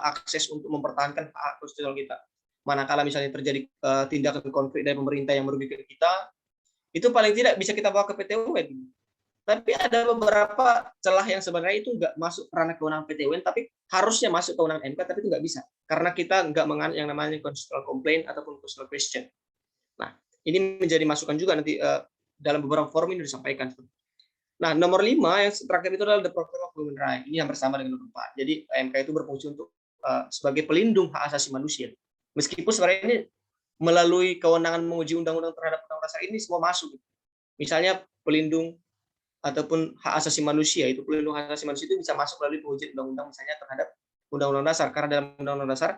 akses untuk mempertahankan hak konstitusional kita. Manakala misalnya terjadi tindakan konflik dari pemerintah yang merugikan kita, itu paling tidak bisa kita bawa ke PT UN. Tapi ada beberapa celah yang sebenarnya itu nggak masuk ranah kewenangan PT UN, tapi harusnya masuk kewenangan MK, tapi itu nggak bisa. Karena kita nggak menganut yang namanya constitutional complaint ataupun constitutional question. Nah, ini menjadi masukan juga nanti dalam beberapa forum ini disampaikan. Nah, nomor 5 yang terakhir itu adalah the Proclamation of Human Rights. Ini yang bersama dengan nomor 4. Jadi MK itu berfungsi untuk sebagai pelindung hak asasi manusia. Meskipun sebenarnya ini melalui kewenangan menguji undang-undang terhadap undang-undang dasar ini semua masuk. Misalnya pelindung ataupun hak asasi manusia, itu pelindung hak asasi manusia itu bisa masuk melalui pengujian undang-undang misalnya terhadap undang-undang dasar. Karena dalam undang-undang dasar,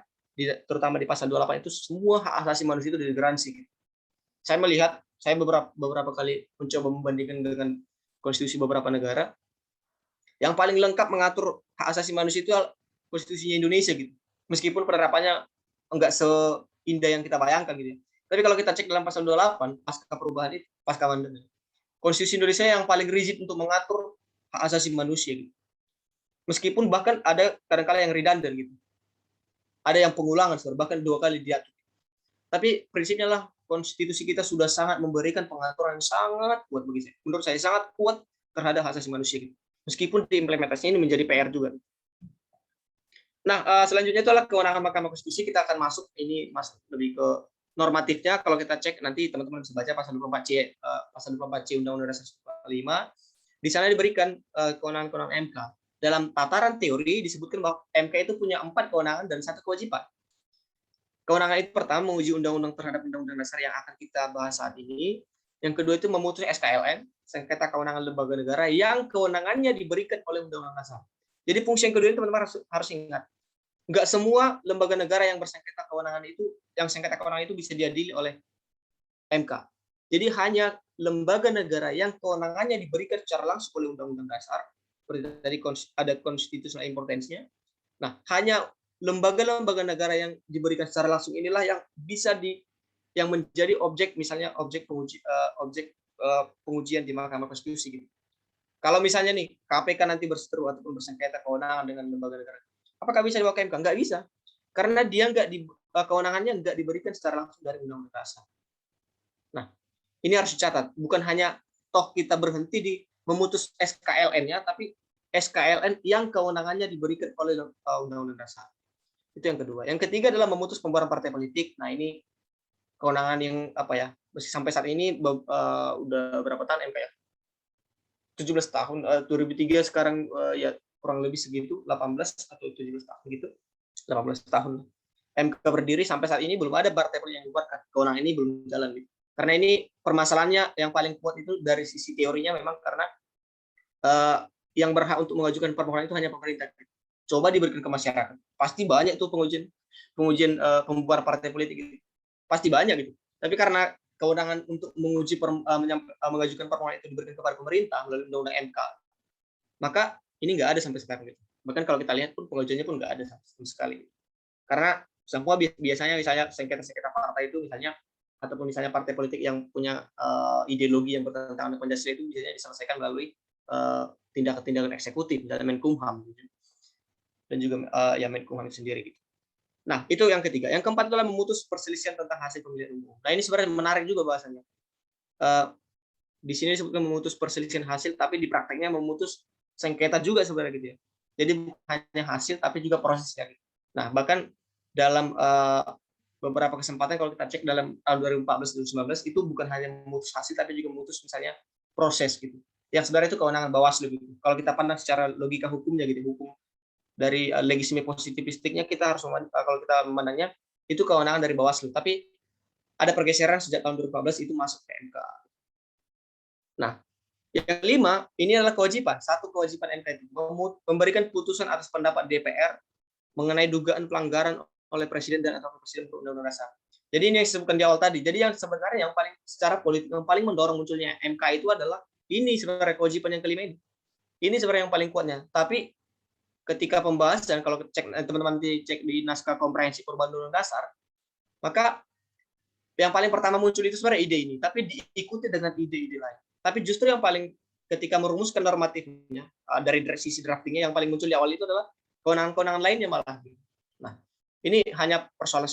terutama di pasal 28 itu semua hak asasi manusia itu digaransi. Saya melihat, saya beberapa kali mencoba membandingkan dengan konstitusi beberapa negara, yang paling lengkap mengatur hak asasi manusia itu konstitusinya Indonesia gitu. Meskipun penerapannya enggak seindah yang kita bayangkan gitu. Tapi kalau kita cek dalam pasal 28 pasca perubahan itu, pasca amandemen, konstitusi Indonesia yang paling rigid untuk mengatur hak asasi manusia gitu. Meskipun bahkan ada kadang-kala yang redundant gitu. Ada yang pengulangan, bahkan 2 kali diatur. Tapi prinsipnya lah konstitusi kita sudah sangat memberikan pengaturan yang sangat kuat bagi saya. Menurut saya sangat kuat terhadap hak asasi manusia. Meskipun diimplementasinya ini menjadi PR juga. Nah, selanjutnya itu adalah kewenangan Mahkamah Konstitusi. Kita akan masuk ini lebih ke normatifnya. Kalau kita cek nanti teman-teman bisa baca pasal 24C Undang-Undang Dasar 45. Di sana diberikan kewenangan-kewenangan MK. Dalam tataran teori disebutkan bahwa MK itu punya 4 kewenangan dan 1 kewajiban. Kewenangan itu pertama menguji undang-undang terhadap undang-undang dasar yang akan kita bahas saat ini. Yang kedua itu memutus SKLN, sengketa kewenangan lembaga negara yang kewenangannya diberikan oleh undang-undang dasar. Jadi fungsi yang kedua ini teman-teman harus ingat. Enggak semua lembaga negara yang bersengketa kewenangan itu bisa diadili oleh MK. Jadi hanya lembaga negara yang kewenangannya diberikan secara langsung oleh undang-undang dasar, seperti tadi ada constitutional importance-nya. Nah, hanya lembaga-lembaga negara yang diberikan secara langsung inilah yang bisa yang menjadi objek misalnya objek pengujian di Mahkamah Konstitusi gitu. Kalau misalnya nih KPK nanti berseteru ataupun bersengketa kewenangan dengan lembaga negara, apakah bisa dibawa ke MK? Nggak bisa, karena dia kewenangannya nggak diberikan secara langsung dari undang-undang dasar. Nah, ini harus dicatat, bukan hanya toh kita berhenti di memutus SKLN-nya, tapi SKLN yang kewenangannya diberikan oleh undang-undang dasar. Itu yang kedua. Yang ketiga adalah memutus pembubaran partai politik. Nah, ini kewenangan yang sampai saat ini udah berapa tahun MK ya? 17 tahun. 2003 sekarang ya kurang lebih segitu, 18 atau 17 tahun gitu. 18 tahun. MK berdiri sampai saat ini belum ada partai politik yang dibubarkan. Kewenangan ini belum jalan gitu. Karena ini permasalahannya yang paling kuat itu dari sisi teorinya memang karena yang berhak untuk mengajukan permohonan itu hanya pemerintah. Coba diberikan ke masyarakat, pasti banyak tuh pengujian pembubaran partai politik gitu. Pasti banyak gitu. Tapi karena kewenangan untuk menguji mengajukan permohonan itu diberikan kepada pemerintah melalui undang-undang MK, maka ini nggak ada sampai sekarang gitu. Bahkan kalau kita lihat pun pengajuannya pun nggak ada sama sekali. Karena semua biasanya misalnya sengketa partai itu misalnya ataupun misalnya partai politik yang punya ideologi yang bertentangan dengan Pancasila itu biasanya diselesaikan melalui tindakan-tindakan eksekutif, misalnya Menkumham gitu. Dan juga ya Menkumham sendiri gitu. Nah, itu yang ketiga. Yang keempat adalah memutus perselisihan tentang hasil pemilihan umum. Nah, ini sebenarnya menarik juga bahasanya. Di sini disebutkan memutus perselisihan hasil, tapi di prakteknya memutus sengketa juga sebenarnya gitu ya. Jadi bukan hanya hasil, tapi juga prosesnya. Gitu. Nah, bahkan dalam beberapa kesempatan kalau kita cek dalam tahun 2014-2019 itu bukan hanya memutus hasil, tapi juga memutus misalnya proses gitu. Yang sebenarnya itu kewenangan Bawaslu gitu. Kalau kita pandang secara logika hukumnya gitu, hukum dari legislasi positivistiknya kita harus kalau kita memandangnya itu kewenangan dari Bawaslu, tapi ada pergeseran sejak tahun 2014 itu masuk ke MK. Nah, yang kelima ini adalah kewajiban. Satu kewajiban MK itu memberikan putusan atas pendapat DPR mengenai dugaan pelanggaran oleh presiden dan atau presiden undang-undang dasar. Jadi ini yang disebutkan di awal tadi. Jadi yang sebenarnya yang paling secara politik yang paling mendorong munculnya MK itu adalah ini sebenarnya kewajiban yang kelima ini. Ini sebenarnya yang paling kuatnya. Tapi ketika pembahasan, kalau teman-teman cek di naskah komprehensif perubahan undang-undang dasar, maka yang paling pertama muncul itu sebenarnya ide ini, tapi diikuti dengan ide-ide lain. Tapi justru yang paling ketika merumuskan normatifnya dari sisi draftingnya yang paling muncul di awal itu adalah kewenangan-kewenangan lainnya malah. Nah, ini hanya persoalan